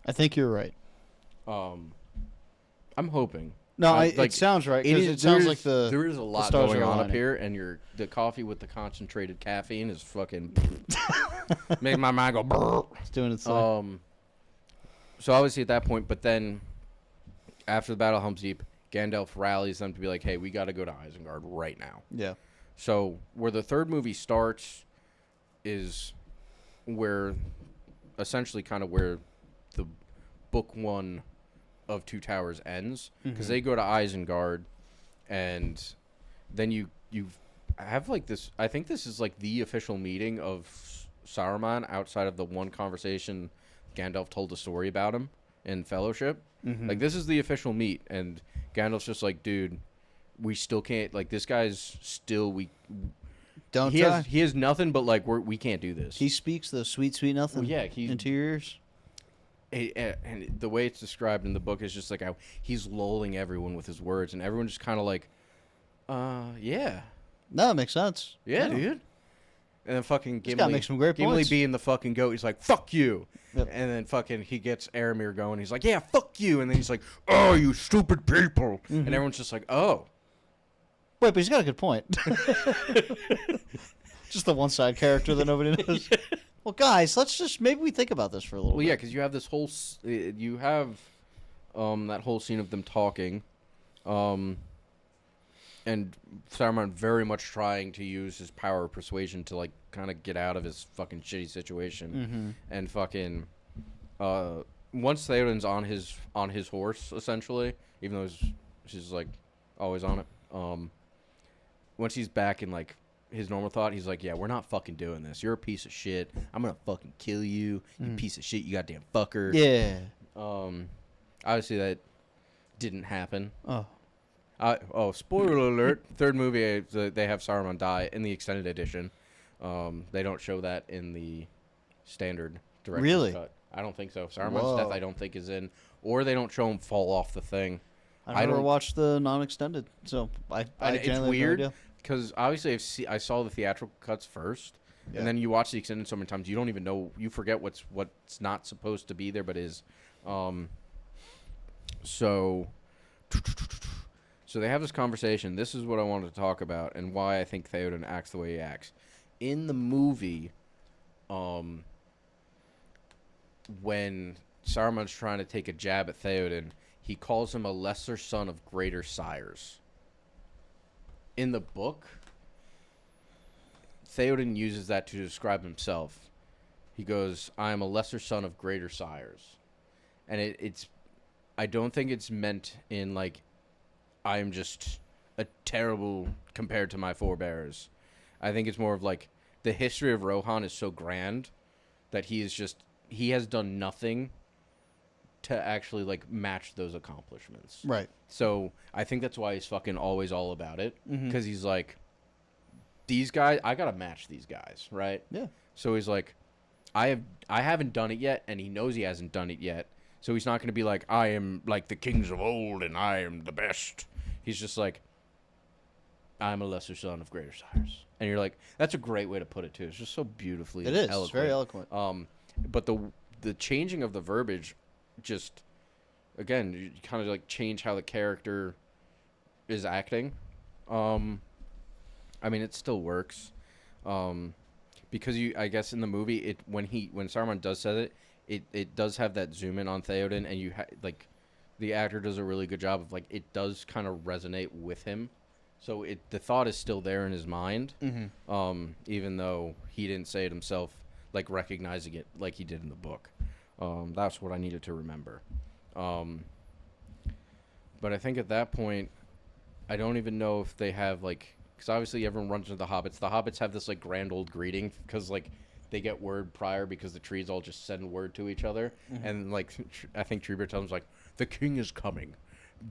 Speaker 1: I think you're right.
Speaker 2: I'm hoping.
Speaker 1: No, it sounds right. It sounds like
Speaker 2: there is a lot going on up here, and the coffee with the concentrated caffeine is fucking make my mind go. Brr.
Speaker 1: It's doing its thing.
Speaker 2: So obviously at that point, but then after the Battle of Helm's Deep, Gandalf rallies them to be like, "Hey, we got to go to Isengard right now."
Speaker 1: Yeah.
Speaker 2: So where the third movie starts is where essentially kind of where the book one of Two Towers ends, because they go to Isengard, and then you have like this. I think this is like the official meeting of Saruman outside of the one conversation Gandalf told the story about him in Fellowship. Like this is the official meet, and Gandalf's just like, dude, we still can't. Like this guy's still
Speaker 1: Don't
Speaker 2: he has nothing but like we can't do this.
Speaker 1: He speaks the sweet nothing.
Speaker 2: Well, yeah,
Speaker 1: into your ears.
Speaker 2: And the way it's described in the book is just like how he's lulling everyone with his words, and everyone's just kind of like, yeah.
Speaker 1: No, it makes sense.
Speaker 2: Yeah, dude. And then fucking Gimli
Speaker 1: make some great points.
Speaker 2: being the fucking goat, he's like, fuck you.
Speaker 1: Yep.
Speaker 2: And then fucking he gets Aramir going, he's like, yeah, fuck you. And then he's like, oh, you stupid people. And everyone's just like, oh.
Speaker 1: Wait, but he's got a good point. Just the one side character that nobody knows. Yeah. Well, guys, maybe we think about this for a little bit.
Speaker 2: Well, yeah, because you have this whole, that whole scene of them talking, and Saruman very much trying to use his power of persuasion to, like, kind of get out of his fucking shitty situation. And fucking, once Theoden's on his horse, essentially, even though she's, like, always on it, once he's back in, like, his normal thought, he's like, yeah, we're not fucking doing this. You're a piece of shit. I'm gonna fucking kill you, you piece of shit, you goddamn fucker.
Speaker 1: Yeah.
Speaker 2: Obviously that didn't happen.
Speaker 1: Oh.
Speaker 2: Spoiler alert. Third movie, they have Saruman die in the extended edition. They don't show that in the standard director's cut. I don't think so. Saruman's death I don't think is in, or they don't show him fall off the thing.
Speaker 1: I've never watched the non-extended, so I
Speaker 2: it's weird. Because obviously I saw the theatrical cuts first, and then you watch the extended so many times you don't even know, you forget what's not supposed to be there but is. So they have this conversation. This is what I wanted to talk about and why I think Theoden acts the way he acts. In the movie, when Saruman's trying to take a jab at Theoden, he calls him a lesser son of greater sires. In the book, Theoden uses that to describe himself. He goes, I am a lesser son of greater sires. And it's I don't think it's meant in, like, I am just a terrible compared to my forebears. I think it's more of, like, the history of Rohan is so grand that he has done nothing to actually, like, match those accomplishments.
Speaker 1: Right.
Speaker 2: So I think that's why he's fucking always all about it. Because he's like, these guys, I gotta match these guys, right?
Speaker 1: Yeah.
Speaker 2: So he's like, I haven't done it yet, and he knows he hasn't done it yet. So he's not gonna be like, I am like the kings of old, and I am the best. He's just like, I'm a lesser son of greater sires. And you're like, that's a great way to put it too. It's just so beautifully eloquent.
Speaker 1: It's very eloquent.
Speaker 2: But the changing of the verbiage, just again, you kind of like change how the character is acting. I mean, it still works, because I guess in the movie, when Saruman does say it does have that zoom in on Theoden, and like the actor does a really good job of, like, it does kind of resonate with him, so the thought is still there in his mind, even though he didn't say it himself. like recognizing it like he did in the book. That's what I needed to remember. But I think at that point, I don't even know if they have like, because obviously everyone runs into the hobbits. The hobbits have this like grand old greeting because like they get word prior because the trees all just send word to each other, and like I think Treebeard tells them like the king is coming.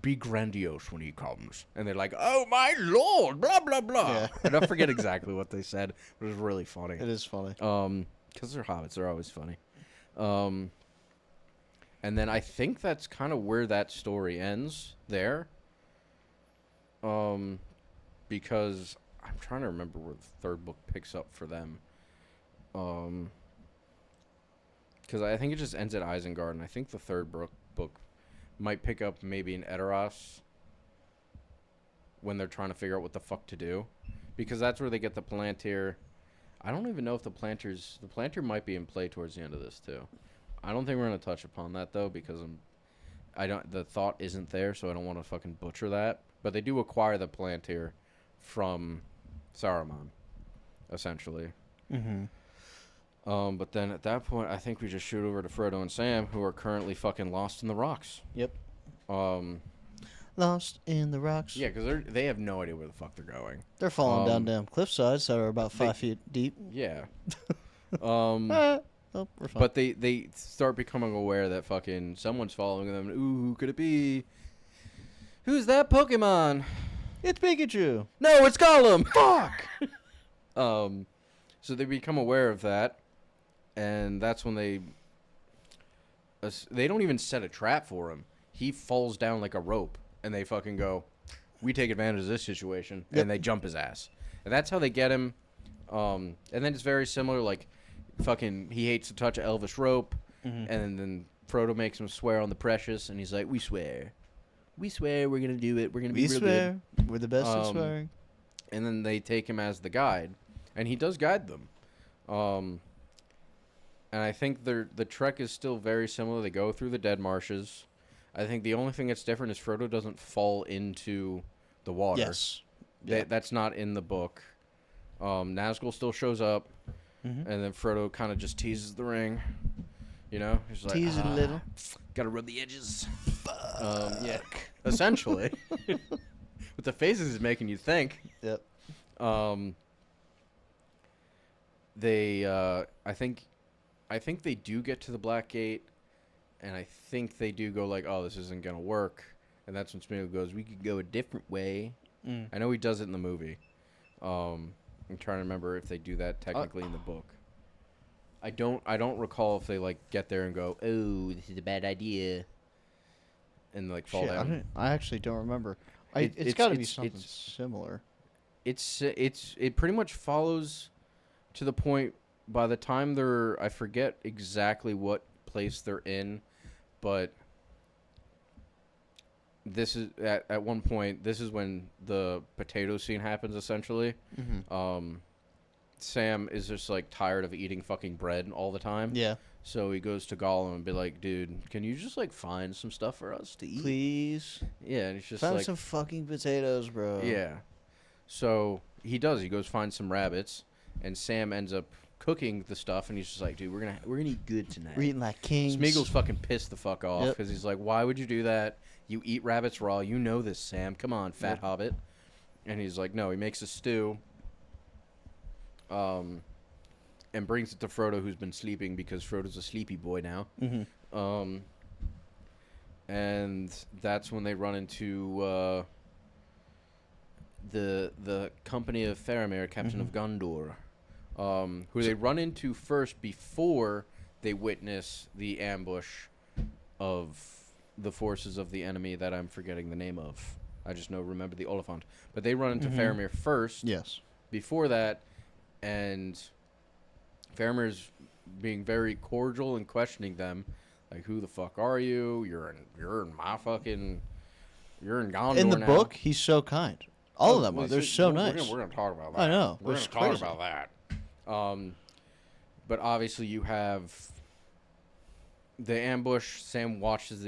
Speaker 2: Be grandiose when he comes. And they're like, oh, my lord, blah, blah, blah. Yeah. I don't forget exactly what they said, but it was really funny.
Speaker 1: It is funny.
Speaker 2: Because they're hobbits. They're always funny. And then I think that's kind of where that story ends there. Because I'm trying to remember where the third book picks up for them. Because I think it just ends at Isengard, and I think the third book might pick up maybe in Edoras when they're trying to figure out what the fuck to do, because that's where they get the Palantir. I don't even know if the Palantir might be in play towards the end of this too. I don't think we're gonna touch upon that though, because the thought isn't there, so I don't want to fucking butcher that. But they do acquire the Palantir from Saruman, essentially. But then at that point, I think we just shoot over to Frodo and Sam, who are currently fucking lost in the rocks.
Speaker 1: Yep. Lost in the rocks.
Speaker 2: Yeah, because they have no idea where the fuck they're going.
Speaker 1: They're falling down damn cliff sides that are about 5 feet deep.
Speaker 2: Yeah.
Speaker 1: We're fine.
Speaker 2: But they start becoming aware that fucking someone's following them. Ooh, who could it be? Who's that Pokemon?
Speaker 1: It's Pikachu.
Speaker 2: No, it's Gollum. Fuck. So they become aware of that. And that's when they don't even set a trap for him. He falls down like a rope, and they fucking go, we take advantage of this situation, and they jump his ass. And that's how they get him. And then it's very similar, like, fucking, he hates to touch Elvish rope, and then Frodo makes him swear on the precious, and he's like, we swear. We swear we're going to do it. We're going to be real good.
Speaker 1: We're the best at swearing.
Speaker 2: And then they take him as the guide, and he does guide them. And I think the trek is still very similar. They go through the dead marshes. I think the only thing that's different is Frodo doesn't fall into the water.
Speaker 1: Yes.
Speaker 2: That's not in the book. Nazgul still shows up, and then Frodo kind of just teases the ring. You know? He's like,
Speaker 1: tease it a little.
Speaker 2: Gotta rub the edges. Yeah, essentially. With the faces he's making you think.
Speaker 1: Yep.
Speaker 2: I think they do get to the Black Gate, and I think they do go like, oh, this isn't going to work. And that's when Smeagol goes, we could go a different way. I know he does it in the movie. I'm trying to remember if they do that technically in the book. I don't recall if they like get there and go, oh, this is a bad idea, and like fall down.
Speaker 1: I actually don't remember. It's got to be something similar.
Speaker 2: It pretty much follows to the point. By the time I forget exactly what place they're in, but this is at one point. This is when the potato scene happens. Essentially, Sam is just like tired of eating fucking bread all the time.
Speaker 1: Yeah.
Speaker 2: So he goes to Gollum and be like, "Dude, can you just like find some stuff for us to eat,
Speaker 1: please?"
Speaker 2: Yeah, and he's just
Speaker 1: find
Speaker 2: like,
Speaker 1: some fucking potatoes, bro.
Speaker 2: Yeah. So he does. He goes find some rabbits, and Sam ends up cooking the stuff, and he's just like, dude, we're gonna eat good tonight.
Speaker 1: We're eating like kings.
Speaker 2: Smeagol's fucking pissed the fuck off because he's like, why would you do that? You eat rabbits raw. You know this, Sam. Come on, fat hobbit. And he's like, no. He makes a stew, and brings it to Frodo, who's been sleeping because Frodo's a sleepy boy now. And that's when they run into the company of Faramir, Captain of Gondor. Who they run into first before they witness the ambush of the forces of the enemy that I'm forgetting the name of. I just remember the Oliphant. But they run into Faramir first.
Speaker 1: Yes. Before
Speaker 2: that, and Faramir's being very cordial and questioning them, like, who the fuck are you? You're in my fucking... You're in Gondor now.
Speaker 1: In the book, he's so kind. All of them are. They're so nice.
Speaker 2: We're going to talk about that.
Speaker 1: I know.
Speaker 2: We're going to talk about that. But obviously you have the ambush. Sam watches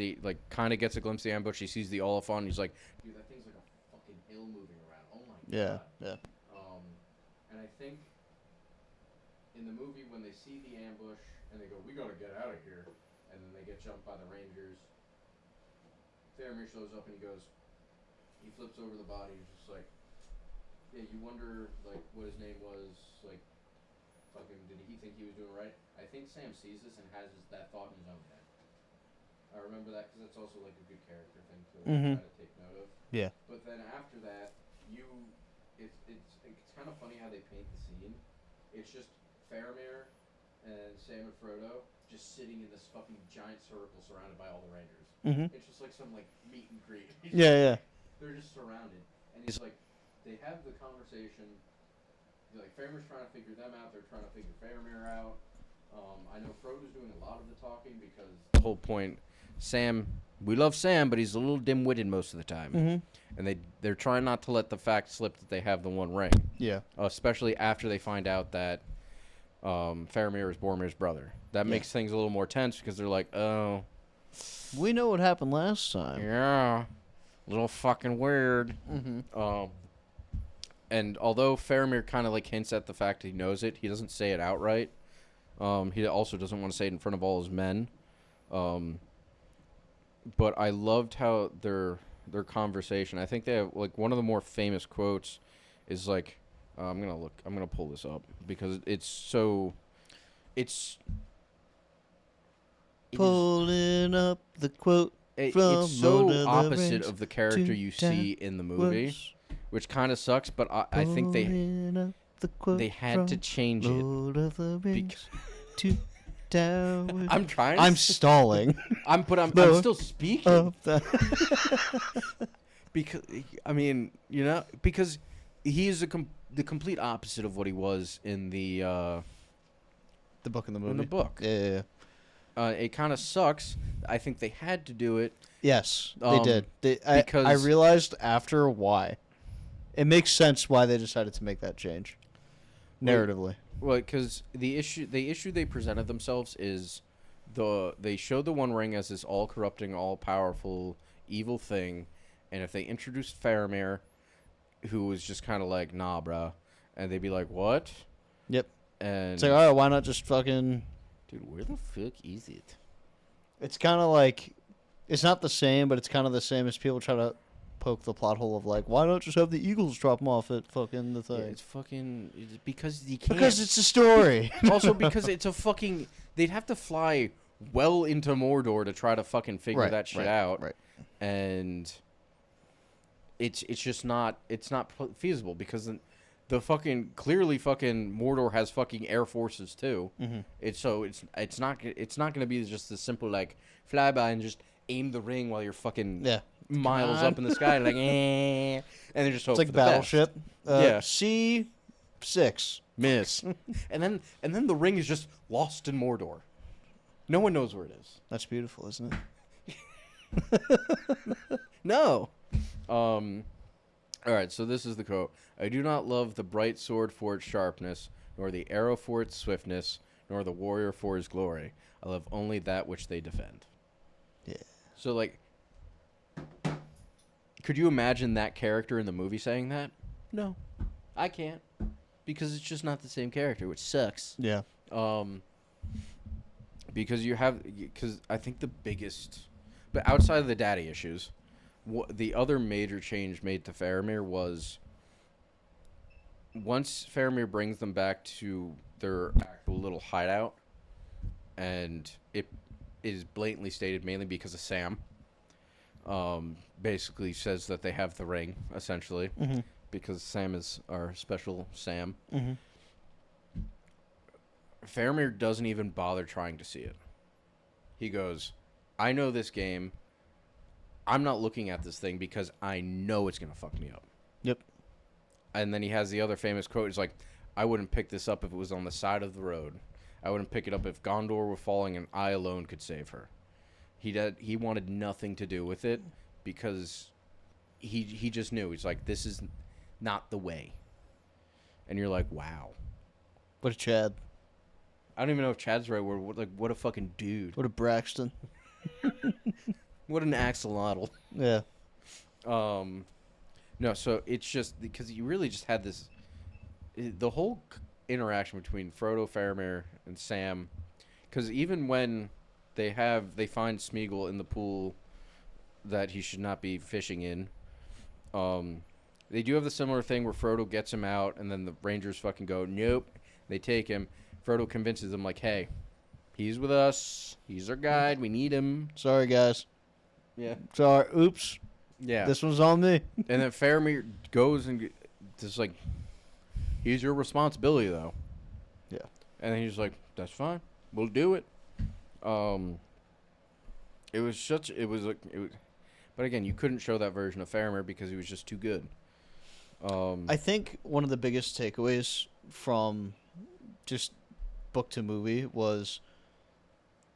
Speaker 2: kind of gets a glimpse of the ambush. He sees the Oliphant. And he's like, dude, that thing's like a fucking hill moving around. Oh my god.
Speaker 1: Yeah.
Speaker 2: And I think in the movie when they see the ambush and they go, "We gotta get out of here," and then they get jumped by the Rangers. Faramir shows up and he flips over the body. He's just like, yeah, you wonder like what his name was, like, fucking, did he think he was doing right? I think Sam sees this and has that thought in his own head. I remember that because that's also like a good character thing to try to take note of.
Speaker 1: Yeah.
Speaker 2: But then after that, it's kind of funny how they paint the scene. It's just Faramir and Sam and Frodo just sitting in this fucking giant circle surrounded by all the Rangers.
Speaker 1: Mm-hmm.
Speaker 2: It's just like some like meet and greet.
Speaker 1: Yeah.
Speaker 2: They're just surrounded, and he's like, they have the conversation. Like Faramir's trying to figure them out. They're trying to figure Faramir out. I know Frodo's doing a lot of the talking because the whole point, Sam, we love Sam, but he's a little dim-witted most of the time.
Speaker 1: Mm-hmm.
Speaker 2: And they're trying not to let the fact slip that they have the One Ring.
Speaker 1: Yeah.
Speaker 2: Especially after they find out that Faramir is Boromir's brother. That makes things a little more tense because they're like, oh.
Speaker 1: We know what happened last time.
Speaker 2: Yeah. A little fucking weird.
Speaker 1: Mm-hmm.
Speaker 2: And although Faramir kind of like hints at the fact that he knows it, he doesn't say it outright. He also doesn't want to say it in front of all his men. But I loved how their conversation. I think they have, like, one of the more famous quotes is like, I'm gonna pull this up because it's
Speaker 1: pulling up the quote.
Speaker 2: It's so opposite of the character you see in the movie, which kind of sucks. But I think they had to change it. I'm trying.
Speaker 1: I'm stalling.
Speaker 2: I'm still speaking. Because I mean, because he is the complete opposite of what he was in the
Speaker 1: book and the movie.
Speaker 2: In the book,
Speaker 1: yeah.
Speaker 2: It kind of sucks. I think they had to do it.
Speaker 1: Yes, they did.
Speaker 2: Because
Speaker 1: I realized after why. It makes sense why they decided to make that change, narratively.
Speaker 2: Well, because the issue they presented themselves is they showed the One Ring as this all-corrupting, all-powerful, evil thing, and if they introduced Faramir, who was just kind of like, nah, bruh, and they'd be like, what?
Speaker 1: Yep.
Speaker 2: And
Speaker 1: it's like, all right, why not just fucking...
Speaker 2: Dude, where the fuck is it?
Speaker 1: It's kind of like... It's not the same, but it's kind of the same as people try to poke the plot hole of like, why not just have the Eagles drop them off at fucking the thing?
Speaker 2: Yeah, it's because you can't.
Speaker 1: Because it's a story.
Speaker 2: Also because it's a fucking... They'd have to fly well into Mordor to try to fucking figure that shit out.
Speaker 1: Right.
Speaker 2: And it's just not... It's not feasible because the fucking... Clearly fucking Mordor has fucking air forces too.
Speaker 1: Mm-hmm.
Speaker 2: It's not going to be just this simple like fly by and just aim the ring while you're fucking...
Speaker 1: Yeah.
Speaker 2: Miles up in the sky, like, and they just hope
Speaker 1: it's like
Speaker 2: for the
Speaker 1: Battleship.
Speaker 2: Best.
Speaker 1: C6
Speaker 2: miss, and then the ring is just lost in Mordor. No one knows where it is.
Speaker 1: That's beautiful, isn't
Speaker 2: it? No. All right. So this is the quote: "I do not love the bright sword for its sharpness, nor the arrow for its swiftness, nor the warrior for his glory. I love only that which they defend."
Speaker 1: Yeah.
Speaker 2: So like. Could you imagine that character in the movie saying that? No, I can't, because it's just not the same character, which sucks.
Speaker 1: Yeah.
Speaker 2: Because I think the biggest, but outside of the daddy issues, the other major change made to Faramir was once Faramir brings them back to their actual little hideout, and it is blatantly stated mainly because of Sam. Basically says that they have the ring, essentially, because Sam is our special Sam.
Speaker 1: Mm-hmm.
Speaker 2: Faramir doesn't even bother trying to see it. He goes, I know this game. I'm not looking at this thing because I know it's going to fuck me up.
Speaker 1: Yep. And
Speaker 2: then he has the other famous quote. He's like, I wouldn't pick this up if it was on the side of the road. I wouldn't pick it up if Gondor were falling and I alone could save her. He wanted nothing to do with it because he just knew. He's like, this is not the way. And you're like, wow.
Speaker 1: What a Chad.
Speaker 2: I don't even know if Chad's the right word. What a fucking dude.
Speaker 1: What a Braxton.
Speaker 2: What an axolotl.
Speaker 1: Yeah.
Speaker 2: No, so it's just because you really just had this. The whole interaction between Frodo, Faramir, and Sam, because even when they find Smeagol in the pool that he should not be fishing in, they do have the similar thing where Frodo gets him out, and then the Rangers fucking go, nope. They take him. Frodo convinces them, like, hey, he's with us. He's our guide. We need him.
Speaker 1: Sorry, guys.
Speaker 2: Yeah.
Speaker 1: Sorry. Oops.
Speaker 2: Yeah.
Speaker 1: This one's on me.
Speaker 2: And then Faramir goes and just like, he's your responsibility, though.
Speaker 1: Yeah.
Speaker 2: And then he's like, that's fine. We'll do it. It was but again, you couldn't show that version of Faramir because he was just too good.
Speaker 1: I think one of the biggest takeaways from just book to movie was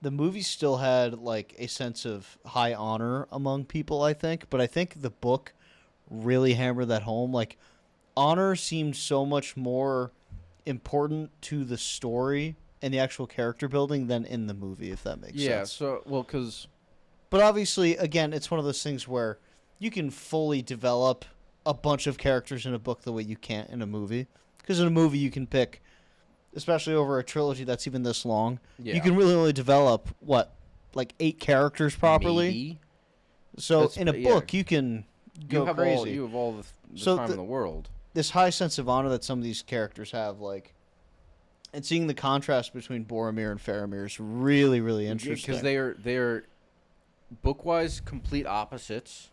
Speaker 1: the movie still had like a sense of high honor among people, I think, but I think the book really hammered that home. Like, honor seemed so much more important to the story and the actual character building than in the movie, if that makes sense.
Speaker 2: Yeah, so, well, because...
Speaker 1: But obviously, again, it's one of those things where you can fully develop a bunch of characters in a book the way you can't in a movie. Because in a movie, you can pick, especially over a trilogy that's even this long, you can really only develop, like 8 characters properly?
Speaker 2: Maybe.
Speaker 1: So that's, in a book, you can go crazy.
Speaker 2: You have all the time in the world.
Speaker 1: This high sense of honor that some of these characters have, like, and seeing the contrast between Boromir and Faramir is really, really interesting.
Speaker 2: Because they are book-wise complete opposites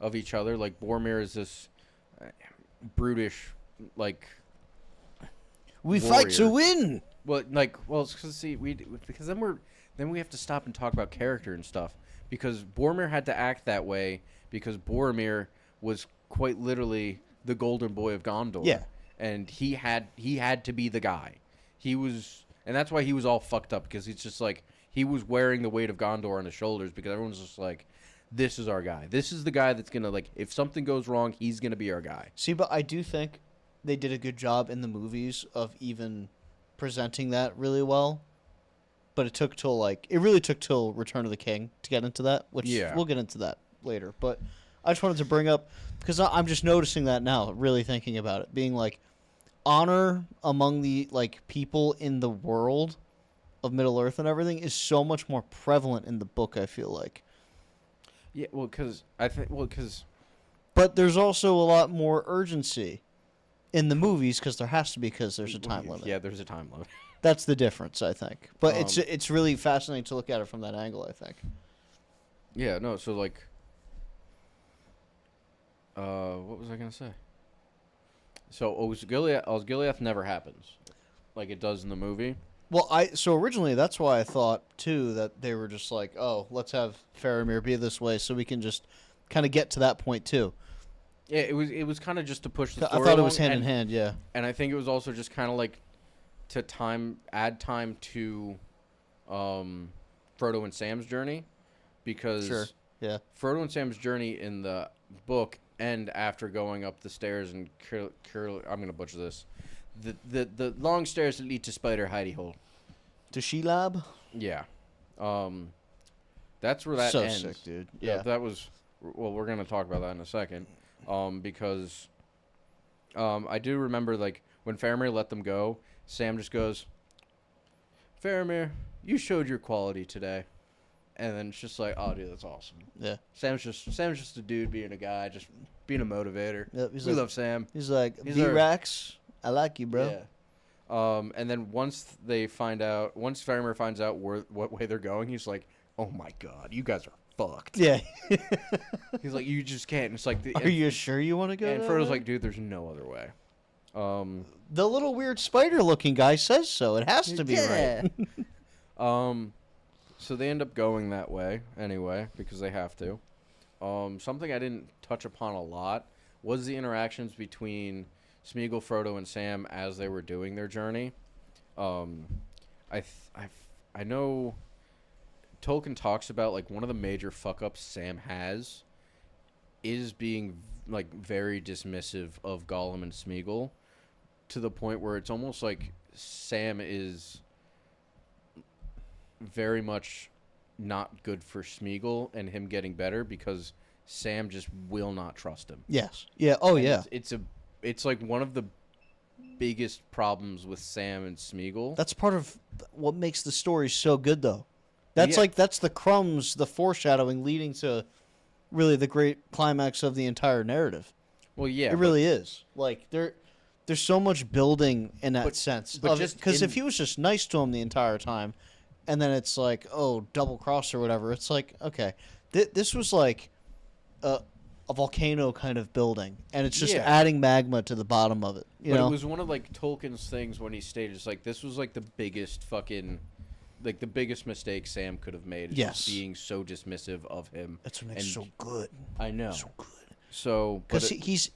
Speaker 2: of each other. Like, Boromir is this brutish, like,
Speaker 1: we warrior. Fight to win.
Speaker 2: Well, it's because then we have to stop and talk about character and stuff. Because Boromir had to act that way because Boromir was quite literally the golden boy of Gondor.
Speaker 1: Yeah,
Speaker 2: and he had to be the guy. And that's why he was all fucked up, because he's just like, he was wearing the weight of Gondor on his shoulders, because everyone's just like, this is our guy. This is the guy that's going to, like, if something goes wrong, he's going to be our guy.
Speaker 1: See, but I do think they did a good job in the movies of even presenting that really well. But it really took till Return of the King to get into that, which we'll get into that later. But I just wanted to bring up, because I'm just noticing that now, really thinking about it, being like, honor among the, like, people in the world of Middle-earth and everything is so much more prevalent in the book, I feel like.
Speaker 2: Yeah, because...
Speaker 1: But there's also a lot more urgency in the movies, because there has to be, because there's a time limit.
Speaker 2: Yeah, there's a time limit.
Speaker 1: That's the difference, I think. But it's really fascinating to look at it from that angle, I think.
Speaker 2: Yeah, no, so, like... what was I going to say? So, Osgiliath never happens, like it does in the movie.
Speaker 1: Well, so originally that's why I thought too that they were just like, oh, let's have Faramir be this way, so we can just kind of get to that point too.
Speaker 2: Yeah, it was kind of just to push the story.
Speaker 1: I thought it was hand in hand, yeah.
Speaker 2: And I think it was also just kind of like to add time to Frodo and Sam's journey, because Frodo and Sam's journey in the book end after going up the stairs and I'm going to butcher this. The long stairs that lead to Spider Hidey Hole.
Speaker 1: To Shelob?
Speaker 2: Yeah. That's where that ends.
Speaker 1: So sick, dude. Yeah.
Speaker 2: That was... Well, we're going to talk about that in a second. Because I do remember, like, when Faramir let them go, Sam just goes, Faramir, you showed your quality today. And then it's just like, oh, dude, that's awesome.
Speaker 1: Yeah.
Speaker 2: Sam's just a dude being a guy, just being a motivator.
Speaker 1: Yep,
Speaker 2: we love Sam.
Speaker 1: He's like, V-Rax, I like you, bro.
Speaker 2: Yeah. And then once Faramir finds out what way they're going, he's like, oh my god, you guys are fucked.
Speaker 1: Yeah.
Speaker 2: He's like, you just can't. And it's like,
Speaker 1: are you sure you want to go?
Speaker 2: And Frodo's like, dude, there's no other way.
Speaker 1: The little weird spider-looking guy says so. It has to be right.
Speaker 2: So they end up going that way anyway, because they have to. Something I didn't touch upon a lot was the interactions between Smeagol, Frodo, and Sam as they were doing their journey. I know Tolkien talks about, like, one of the major fuck-ups Sam has is being, like, very dismissive of Gollum and Smeagol, to the point where it's almost like Sam is very much not good for Smeagol and him getting better, because Sam just will not trust him.
Speaker 1: Yes. Yeah. Oh,
Speaker 2: and
Speaker 1: yeah.
Speaker 2: It's like one of the biggest problems with Sam and Smeagol.
Speaker 1: That's part of what makes the story so good, though. That's that's the crumbs, the foreshadowing leading to really the great climax of the entire narrative.
Speaker 2: Well, yeah.
Speaker 1: It really is. Like, there's so much building in that sense. But just because if he was just nice to him the entire time, and then it's like, oh, double cross or whatever, it's like, okay. This was like a volcano kind of building, and it's just adding magma to the bottom of it. You know?
Speaker 2: It was one of, like, Tolkien's things when he stated, it's like, this was, like, the biggest fucking... Like, the biggest mistake Sam could have made is just being so dismissive of him.
Speaker 1: That's what makes it so good.
Speaker 2: I know.
Speaker 1: So good.
Speaker 2: So...
Speaker 1: Because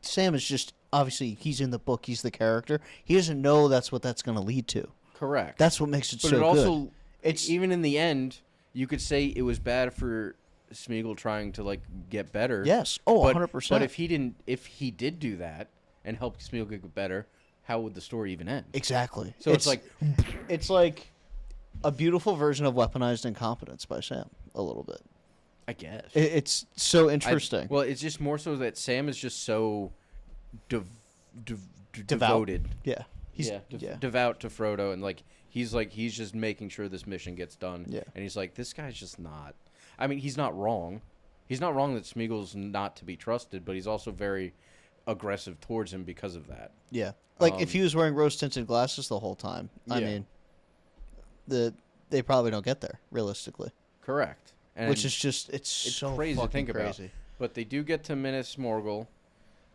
Speaker 1: Sam is just... Obviously, he's in the book. He's the character. He doesn't know that's what that's going to lead to.
Speaker 2: Correct.
Speaker 1: That's what makes it so good.
Speaker 2: But it also... It's even in the end, you could say it was bad for Smeagol trying to, like, get better.
Speaker 1: Yes. Oh, 100%.
Speaker 2: But if he did do that and helped Smeagol get better, how would the story even end?
Speaker 1: Exactly.
Speaker 2: So it's
Speaker 1: like a beautiful version of weaponized incompetence by Sam, a little bit.
Speaker 2: I guess.
Speaker 1: It's so interesting.
Speaker 2: Well, it's just more so that Sam is just so devoted.
Speaker 1: Yeah.
Speaker 2: He's devout to Frodo, and he's just making sure this mission gets done.
Speaker 1: Yeah.
Speaker 2: And he's like, this guy's just not. I mean, he's not wrong. He's not wrong that Smeagol's not to be trusted, but he's also very aggressive towards him because of that.
Speaker 1: Yeah. Like, if he was wearing rose-tinted glasses the whole time, I mean, they probably don't get there, realistically.
Speaker 2: Correct.
Speaker 1: And which is just, it's so
Speaker 2: crazy to think
Speaker 1: crazy.
Speaker 2: about. But they do get to Minas Morgul,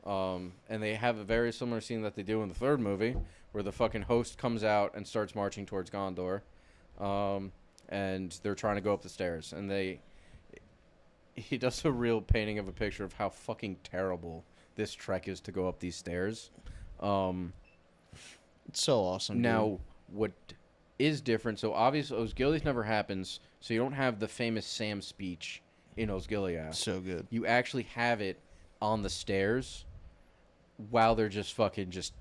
Speaker 2: and they have a very similar scene that they do in the third movie, where the fucking host comes out and starts marching towards Gondor, and they're trying to go up the stairs, and he does a real painting of a picture of how fucking terrible this trek is to go up these stairs.
Speaker 1: It's so awesome.
Speaker 2: Now, what is different, so obviously Osgiliath never happens, so you don't have the famous Sam speech in Osgiliath.
Speaker 1: So good.
Speaker 2: You actually have it on the stairs while they're just fucking just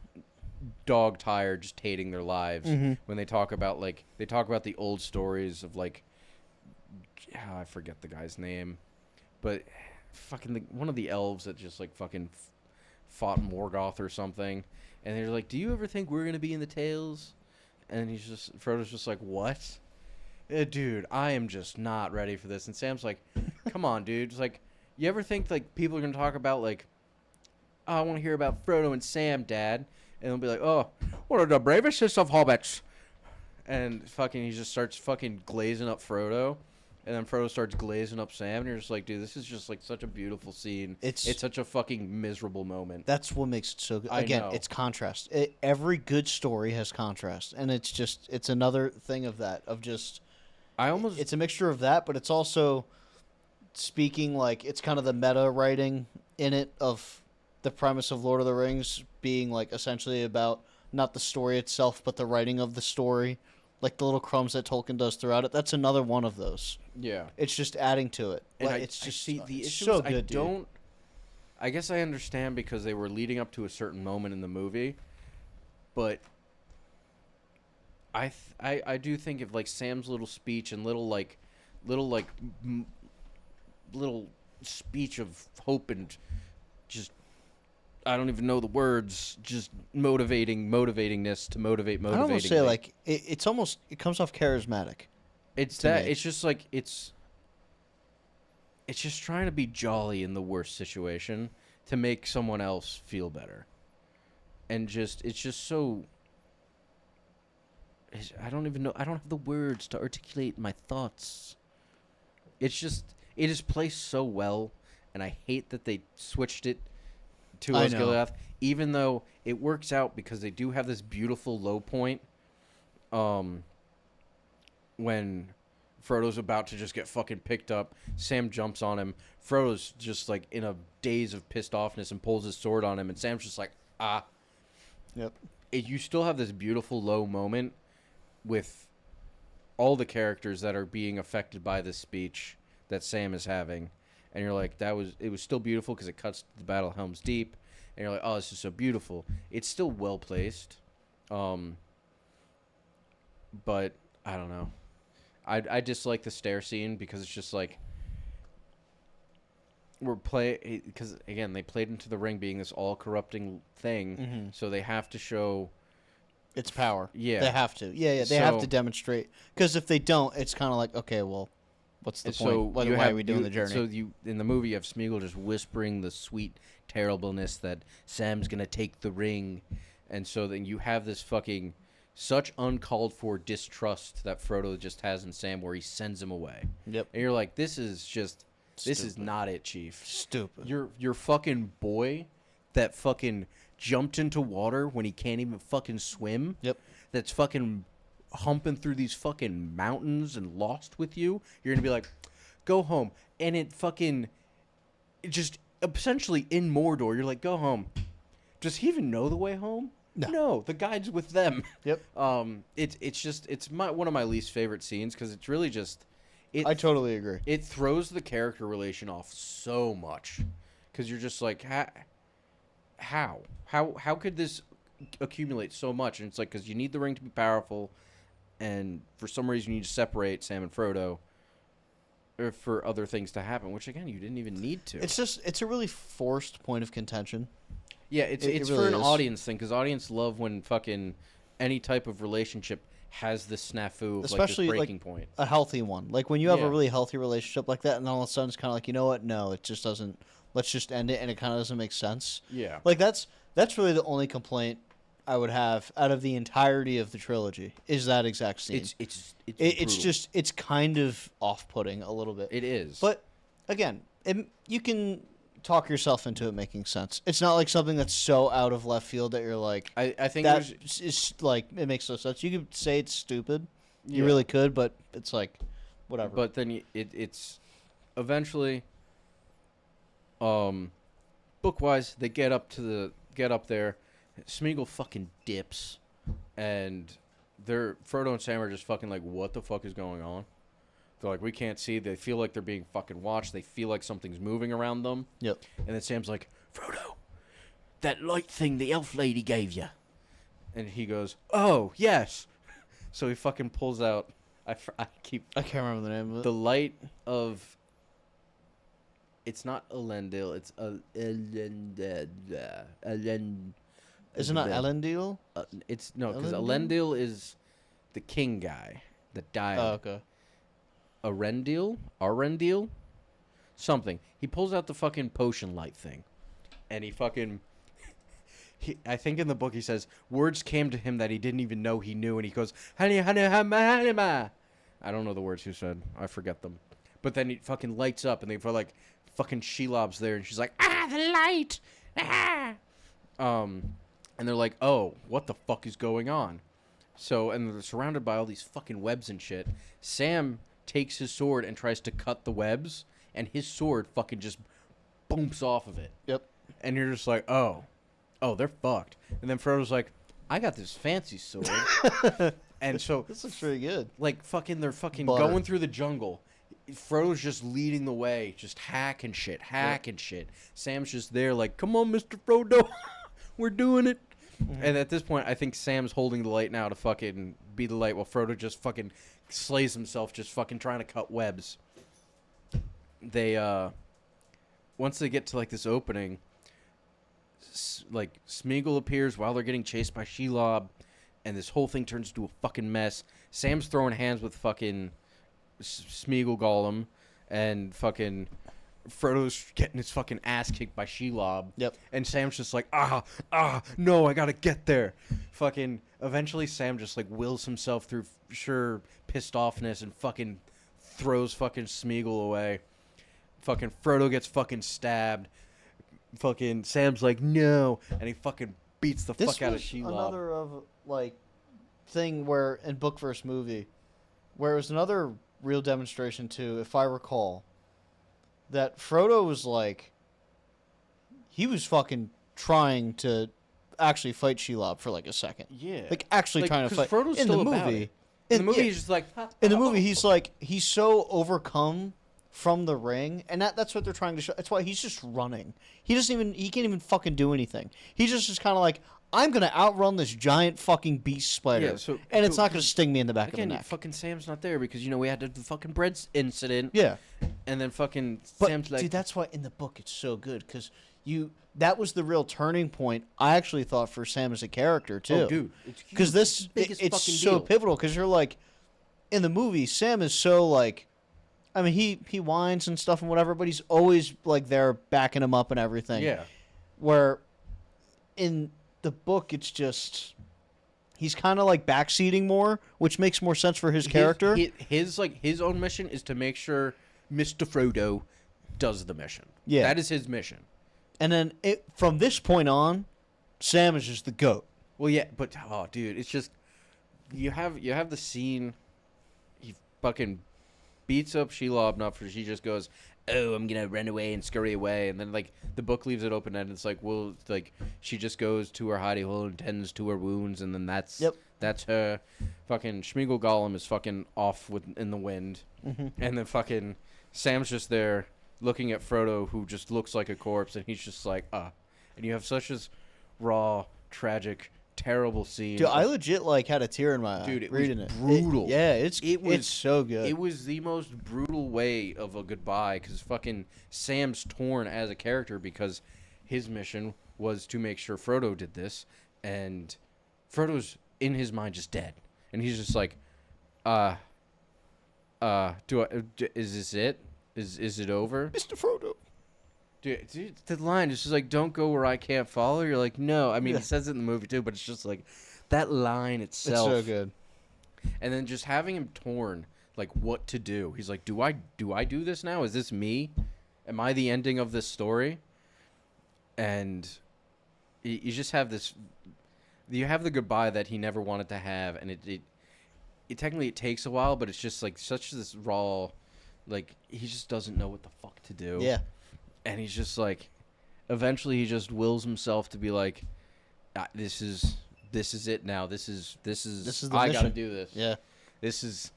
Speaker 2: dog tired, just hating their lives.
Speaker 1: Mm-hmm.
Speaker 2: When they talk about the old stories of I forget the guy's name, but fucking one of the elves that just like fucking fought Morgoth or something, and they're like, "Do you ever think we're gonna be in the Tales?" And Frodo's just like, "What? Dude, I am just not ready for this." And Sam's like, "Come on, dude. It's like, you ever think like people are gonna talk about like, oh, I want to hear about Frodo and Sam, Dad?" And they'll be like, "Oh, what are the bravest of hobbits?" And fucking he just starts fucking glazing up Frodo. And then Frodo starts glazing up Sam, and you're just like, dude, this is just like such a beautiful scene. It's such a fucking miserable moment.
Speaker 1: That's what makes it so good. Again, it's contrast. Every good story has contrast, and it's another thing of that, of just... It's a mixture of that, but it's also speaking like, it's kind of the meta writing in it of the premise of Lord of the Rings being like essentially about not the story itself, but the writing of the story. Like the little crumbs that Tolkien does throughout it. That's another one of those.
Speaker 2: Yeah.
Speaker 1: It's just adding to it.
Speaker 2: And
Speaker 1: it's just
Speaker 2: the issue
Speaker 1: so
Speaker 2: is
Speaker 1: good, dude.
Speaker 2: I guess I understand because they were leading up to a certain moment in the movie, but I do think of like Sam's little speech and little speech of hope and just I don't even know the words. Just motivatingness to motivate.
Speaker 1: I almost say like it's almost it comes off charismatic.
Speaker 2: It's that me. It's just like it's just trying to be jolly in the worst situation to make someone else feel better, and it's just so. I don't even know. I don't have the words to articulate my thoughts. It is placed so well, and I hate that they switched it to Osgiliath, even though it works out because they do have this beautiful low point when Frodo's about to just get fucking picked up. Sam jumps on him. Frodo's just like in a daze of pissed offness and pulls his sword on him, and Sam's just like, ah.
Speaker 1: Yep.
Speaker 2: You still have this beautiful low moment with all the characters that are being affected by this speech that Sam is having. And you're like, it was still beautiful because it cuts to the Battle of Helm's Deep. And you're like, oh, this is so beautiful. It's still well placed. But I don't know. I dislike the stair scene because it's just like, because again they played into the ring being this all corrupting thing, so they have to show
Speaker 1: its power.
Speaker 2: Yeah,
Speaker 1: they have to. Yeah, they have to demonstrate. Because if they don't, it's kind of like, okay, well, what's the point?
Speaker 2: So
Speaker 1: why are we doing the journey?
Speaker 2: So in the movie you have Smeagol just whispering the sweet terribleness that Sam's gonna take the ring, and so then you have this fucking such uncalled for distrust that Frodo just has in Sam, where he sends him away.
Speaker 1: Yep.
Speaker 2: And you're like, this is not it, Chief.
Speaker 1: Stupid.
Speaker 2: Your fucking boy that fucking jumped into water when he can't even fucking swim.
Speaker 1: Yep.
Speaker 2: That's fucking humping through these fucking mountains and lost with you. You're gonna be like, go home. And it just essentially in Mordor, you're like, go home. Does he even know the way home? No, the guide's with them.
Speaker 1: Yep.
Speaker 2: It's one of my least favorite scenes because it's really just.
Speaker 1: I totally agree.
Speaker 2: It throws the character relation off so much because you're just like, how could this accumulate so much? And it's like, because you need the ring to be powerful, and for some reason you need to separate Sam and Frodo, or for other things to happen, which again you didn't even need to.
Speaker 1: It's a really forced point of contention.
Speaker 2: Yeah, it's
Speaker 1: really
Speaker 2: for an
Speaker 1: is.
Speaker 2: audience thing because audience love when fucking any type of relationship has this snafu of
Speaker 1: Especially
Speaker 2: like this breaking point.
Speaker 1: A healthy one. Like when you have a really healthy relationship like that, and all of a sudden it's kind of like, you know what? No, it just doesn't. Let's just end it, and it kind of doesn't make sense.
Speaker 2: Yeah.
Speaker 1: Like that's really the only complaint I would have out of the entirety of the trilogy is that exact scene. It's just it's kind of off-putting a little bit.
Speaker 2: It is.
Speaker 1: But again, you can talk yourself into it making sense. It's not like something that's so out of left field that you're like,
Speaker 2: I think
Speaker 1: that is like, it makes no sense. You could say it's stupid. You really could, but it's like, whatever.
Speaker 2: But then it's eventually, book-wise, they get up there. Smeagol fucking dips, and Frodo and Sam are just fucking like, what the fuck is going on? They're like, we can't see. They feel like they're being fucking watched. They feel like something's moving around them.
Speaker 1: Yep.
Speaker 2: And then Sam's like, Frodo, that light thing the elf lady gave you. And he goes, oh, yes. So he fucking pulls out, I can't
Speaker 1: remember the name of it.
Speaker 2: The light of, it's not Elendil, it's Elendil.
Speaker 1: Is it not Elendil?
Speaker 2: It's, no, because Elendil is the king guy that died.
Speaker 1: Oh, okay.
Speaker 2: Arendil, something. He pulls out the fucking potion light thing, and he fucking. I think in the book he says words came to him that he didn't even know he knew, and he goes, "Honey, honey, honey, ma." I don't know the words he said. I forget them. But then he fucking lights up, and they feel like fucking Shelob's there, and she's like, "Ah, the light!" Ah. And they're like, "Oh, what the fuck is going on?" So, and they're surrounded by all these fucking webs and shit. Sam takes his sword and tries to cut the webs, and his sword fucking just bumps off of it.
Speaker 1: Yep.
Speaker 2: And you're just like, oh, they're fucked. And then Frodo's like, I got this fancy sword. And so
Speaker 1: this looks pretty good.
Speaker 2: Like fucking, they're fucking going through the jungle. Frodo's just leading the way, just hacking shit. Sam's just there like, come on, Mr. Frodo, we're doing it. Mm-hmm. And at this point, I think Sam's holding the light now to fucking be the light while Frodo just fucking slays himself just fucking trying to cut webs. They, once they get to, like, this opening, like, Smeagol appears while they're getting chased by Shelob, and this whole thing turns into a fucking mess. Sam's throwing hands with fucking Smeagol Gollum, and fucking Frodo's getting his fucking ass kicked by Shelob.
Speaker 1: Yep.
Speaker 2: And Sam's just like, no, I gotta get there. Fucking, eventually Sam just, like, wills himself through sure pissed offness and fucking throws fucking Smeagol away. Fucking Frodo gets fucking stabbed. Fucking Sam's like, no. And he fucking beats the fuck out of Shelob.
Speaker 1: Another of, like, thing where, in book versus movie, where it was another real demonstration too, if I recall, that Frodo was like, he was fucking trying to actually fight Shelob for like a second.
Speaker 2: Yeah.
Speaker 1: Like actually
Speaker 2: like,
Speaker 1: trying to fight.
Speaker 2: Frodo's
Speaker 1: in
Speaker 2: still
Speaker 1: the
Speaker 2: about
Speaker 1: movie.
Speaker 2: It. In the movie, he's just like...
Speaker 1: In the movie, he's like, he's so overcome from the ring, and that's what they're trying to show. That's why he's just running. He can't even fucking do anything. He's just kind of like, I'm going to outrun this giant fucking beast spider, and it's not going to sting me in the back of the neck.
Speaker 2: Fucking Sam's not there because, we had the fucking bread incident.
Speaker 1: Yeah.
Speaker 2: And then fucking
Speaker 1: But,
Speaker 2: Sam's like,
Speaker 1: dude, that's why in the book it's so good, because that was the real turning point, I actually thought, for Sam as a character, too.
Speaker 2: oh, dude.
Speaker 1: Because it's so pivotal, because you're like, in the movie, Sam is so, like, I mean, he whines and stuff and whatever, but he's always, like, there backing him up and everything.
Speaker 2: Yeah.
Speaker 1: Where in the book, it's just... He's kind of like backseating more, which makes more sense for his character.
Speaker 2: His own mission is to make sure Mr. Frodo does the mission.
Speaker 1: Yeah.
Speaker 2: That is his mission.
Speaker 1: And then from this point on, Sam is just the GOAT.
Speaker 2: Well, yeah, but oh, dude, it's just you have the scene. He fucking beats up Shelob enough for she just goes, "Oh, I'm gonna run away and scurry away," and then like the book leaves it open and it's like, well, like she just goes to her hidey hole and tends to her wounds, and then that's her. Fucking Schmeagol Gollum is fucking off in the wind, and then fucking Sam's just there looking at Frodo, who just looks like a corpse, and he's just like, and you have such a raw, tragic, terrible scene.
Speaker 1: Dude, I legit had a tear in my eye.
Speaker 2: Dude, it
Speaker 1: reading
Speaker 2: was brutal.
Speaker 1: It's so good.
Speaker 2: It was the most brutal way of a goodbye, because fucking Sam's torn as a character, because his mission was to make sure Frodo did this, and Frodo's in his mind just dead, and he's just like, is this it? Is it over?
Speaker 1: Mr. Frodo.
Speaker 2: Dude, the line is just like, don't go where I can't follow. You're like, no. I mean, he says it in the movie too, but it's just like that line itself.
Speaker 1: It's so good.
Speaker 2: And then just having him torn, like what to do. He's like, do I do this now? Is this me? Am I the ending of this story? And you just have this. You have the goodbye that he never wanted to have, and it technically it takes a while, but it's just like such this raw. Like, he just doesn't know what the fuck to do.
Speaker 1: Yeah.
Speaker 2: And he's just like, eventually he just wills himself to be like, this is it now. This is
Speaker 1: the
Speaker 2: I
Speaker 1: mission.
Speaker 2: gotta do this.
Speaker 1: Yeah.
Speaker 2: This is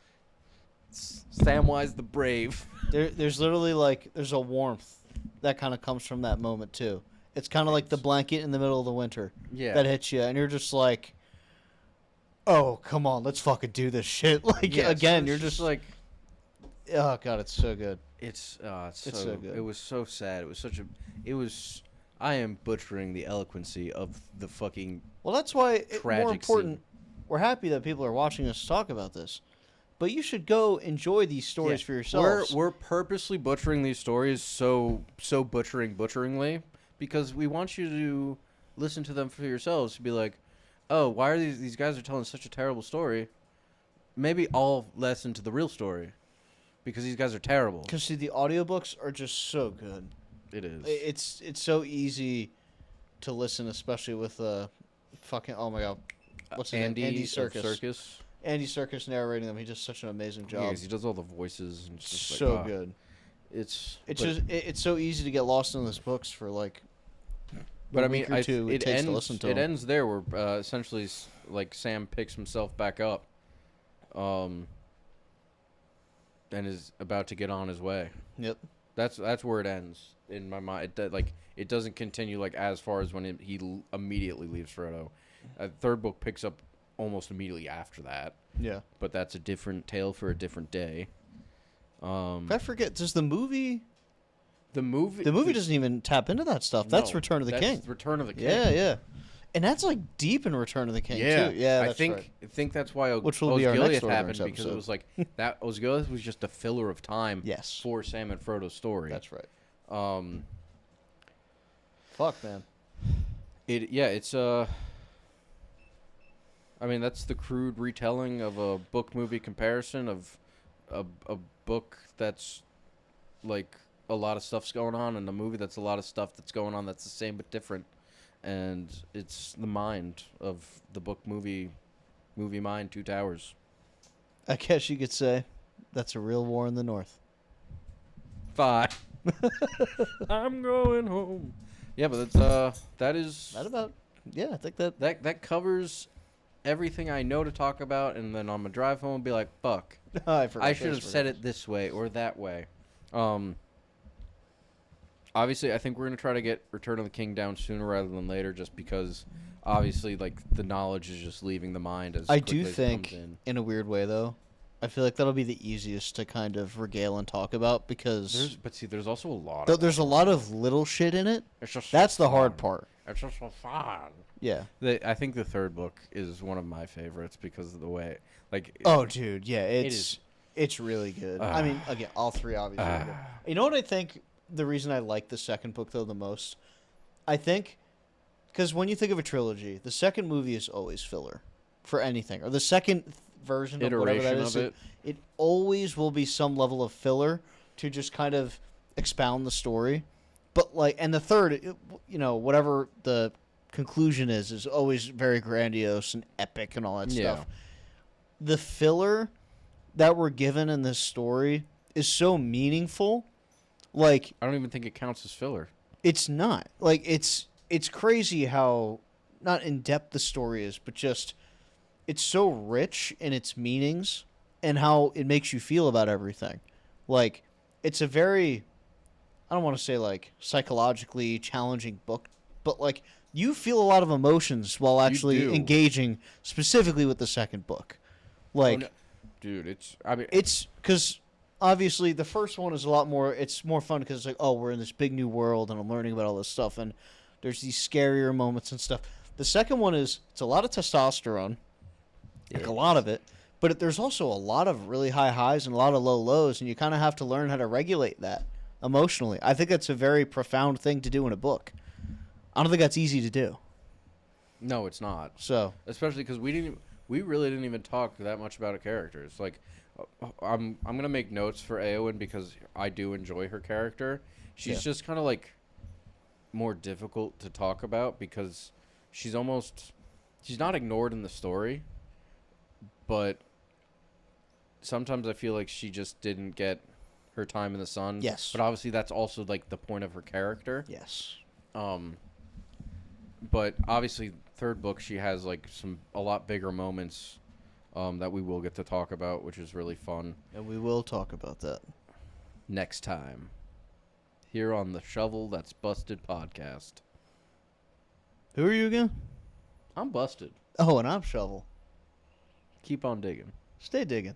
Speaker 2: Samwise the Brave.
Speaker 1: There's literally there's a warmth that kind of comes from that moment too. It's kind of like the blanket in the middle of the winter.
Speaker 2: Yeah.
Speaker 1: That hits you, and you're just like, oh, come on, let's fucking do this shit. Again, you're just like, oh god, it's so good.
Speaker 2: It's so good. It was so sad. I am butchering the eloquency of the fucking.
Speaker 1: Well, that's why more important.
Speaker 2: Scene.
Speaker 1: We're happy that people are watching us talk about this, but you should go enjoy these stories for yourselves.
Speaker 2: We're purposely butchering these stories so butcheringly, because we want you to listen to them for yourselves. To be like, oh, why are these guys are telling such a terrible story? Maybe I'll listen to the real story. Because these guys are terrible.
Speaker 1: Because, see, the audiobooks are just so good.
Speaker 2: It is.
Speaker 1: It's so easy to listen, especially with fucking, oh my god, what's his name? Andy Serkis. Andy Serkis narrating them. He does such an amazing job.
Speaker 2: Yeah, he does all the voices. And it's just
Speaker 1: so good.
Speaker 2: It's
Speaker 1: so easy to get lost in those books for
Speaker 2: But I mean,
Speaker 1: it takes to listen to them.
Speaker 2: It ends there where essentially Sam picks himself back up. And is about to get on his way.
Speaker 1: Yep.
Speaker 2: That's where it ends in my mind. It doesn't continue as far as when he immediately leaves Frodo. Third book picks up almost immediately after that.
Speaker 1: Yeah.
Speaker 2: But that's a different tale for a different day.
Speaker 1: I forget. Does the movie?
Speaker 2: The movie
Speaker 1: doesn't even tap into that stuff. That's Return of the King.
Speaker 2: Return of the King.
Speaker 1: Yeah. And that's deep in Return of the King too. Yeah, that's
Speaker 2: I think that's why
Speaker 1: which will be our next
Speaker 2: happened, because it was that Osgiliath was just a filler of time.
Speaker 1: Yes.
Speaker 2: For Sam and Frodo's story.
Speaker 1: That's right. Fuck, man.
Speaker 2: It's I mean, that's the crude retelling of a book movie comparison of a book that's a lot of stuff's going on, and a movie that's a lot of stuff that's going on that's the same but different. And it's the mind of the book movie mind, Two Towers.
Speaker 1: I guess you could say that's a real war in the North.
Speaker 2: 5. I'm going home. Yeah, but that is...
Speaker 1: That about... Yeah, I think that...
Speaker 2: That covers everything I know to talk about, and then on my drive home, I'll be like, fuck. I should have said it this way or that way. Obviously, I think we're going to try to get Return of the King down sooner rather than later, just because, obviously, the knowledge is just leaving the mind as quickly as it comes in.
Speaker 1: In a weird way, though, I feel like that'll be the easiest to kind of regale and talk about because...
Speaker 2: There's also a lot
Speaker 1: there's a lot of little shit in it. That's the hard part.
Speaker 2: It's just so fun.
Speaker 1: Yeah.
Speaker 2: I think the third book is one of my favorites because of the way...
Speaker 1: Oh, dude, yeah, it's really good. I mean, again, all three obviously are good. You know what I think the reason I like the second book, though, the most? I think... Because when you think of a trilogy, the second movie is always filler for anything. Or the second version of whatever that is. It always will be some level of filler to just kind of expound the story. But, and the third, whatever the conclusion is always very grandiose and epic and all that stuff. The filler that we're given in this story is so meaningful. I
Speaker 2: don't even think it counts as filler.
Speaker 1: It's not. It's crazy how not in depth the story is, but just it's so rich in its meanings and how it makes you feel about everything. It's a very, I don't want to say psychologically challenging book, but you feel a lot of emotions while actually engaging specifically with the second book.
Speaker 2: Dude,
Speaker 1: it's because obviously the first one is a lot more. It's more fun because it's we're in this big new world and I'm learning about all this stuff and there's these scarier moments and stuff. The second one it's a lot of testosterone, a lot of it, but there's also a lot of really high highs and a lot of low lows, and you kind of have to learn how to regulate that emotionally. I think that's a very profound thing to do in a book. I don't think that's easy to do.
Speaker 2: No, it's not.
Speaker 1: So,
Speaker 2: especially because we really didn't even talk that much about a character. It's I'm gonna make notes for Eowyn because I do enjoy her character. She's just kind of more difficult to talk about because she's not ignored in the story, but sometimes I feel like she just didn't get her time in the sun.
Speaker 1: Yes.
Speaker 2: But obviously that's also the point of her character.
Speaker 1: Yes.
Speaker 2: But obviously third book she has a lot bigger moments that we will get to talk about, which is really fun.
Speaker 1: And we will talk about that
Speaker 2: next time. Here on the Shovel That's Busted podcast.
Speaker 1: Who are you again?
Speaker 2: I'm Busted.
Speaker 1: Oh, and I'm Shovel.
Speaker 2: Keep on digging.
Speaker 1: Stay digging.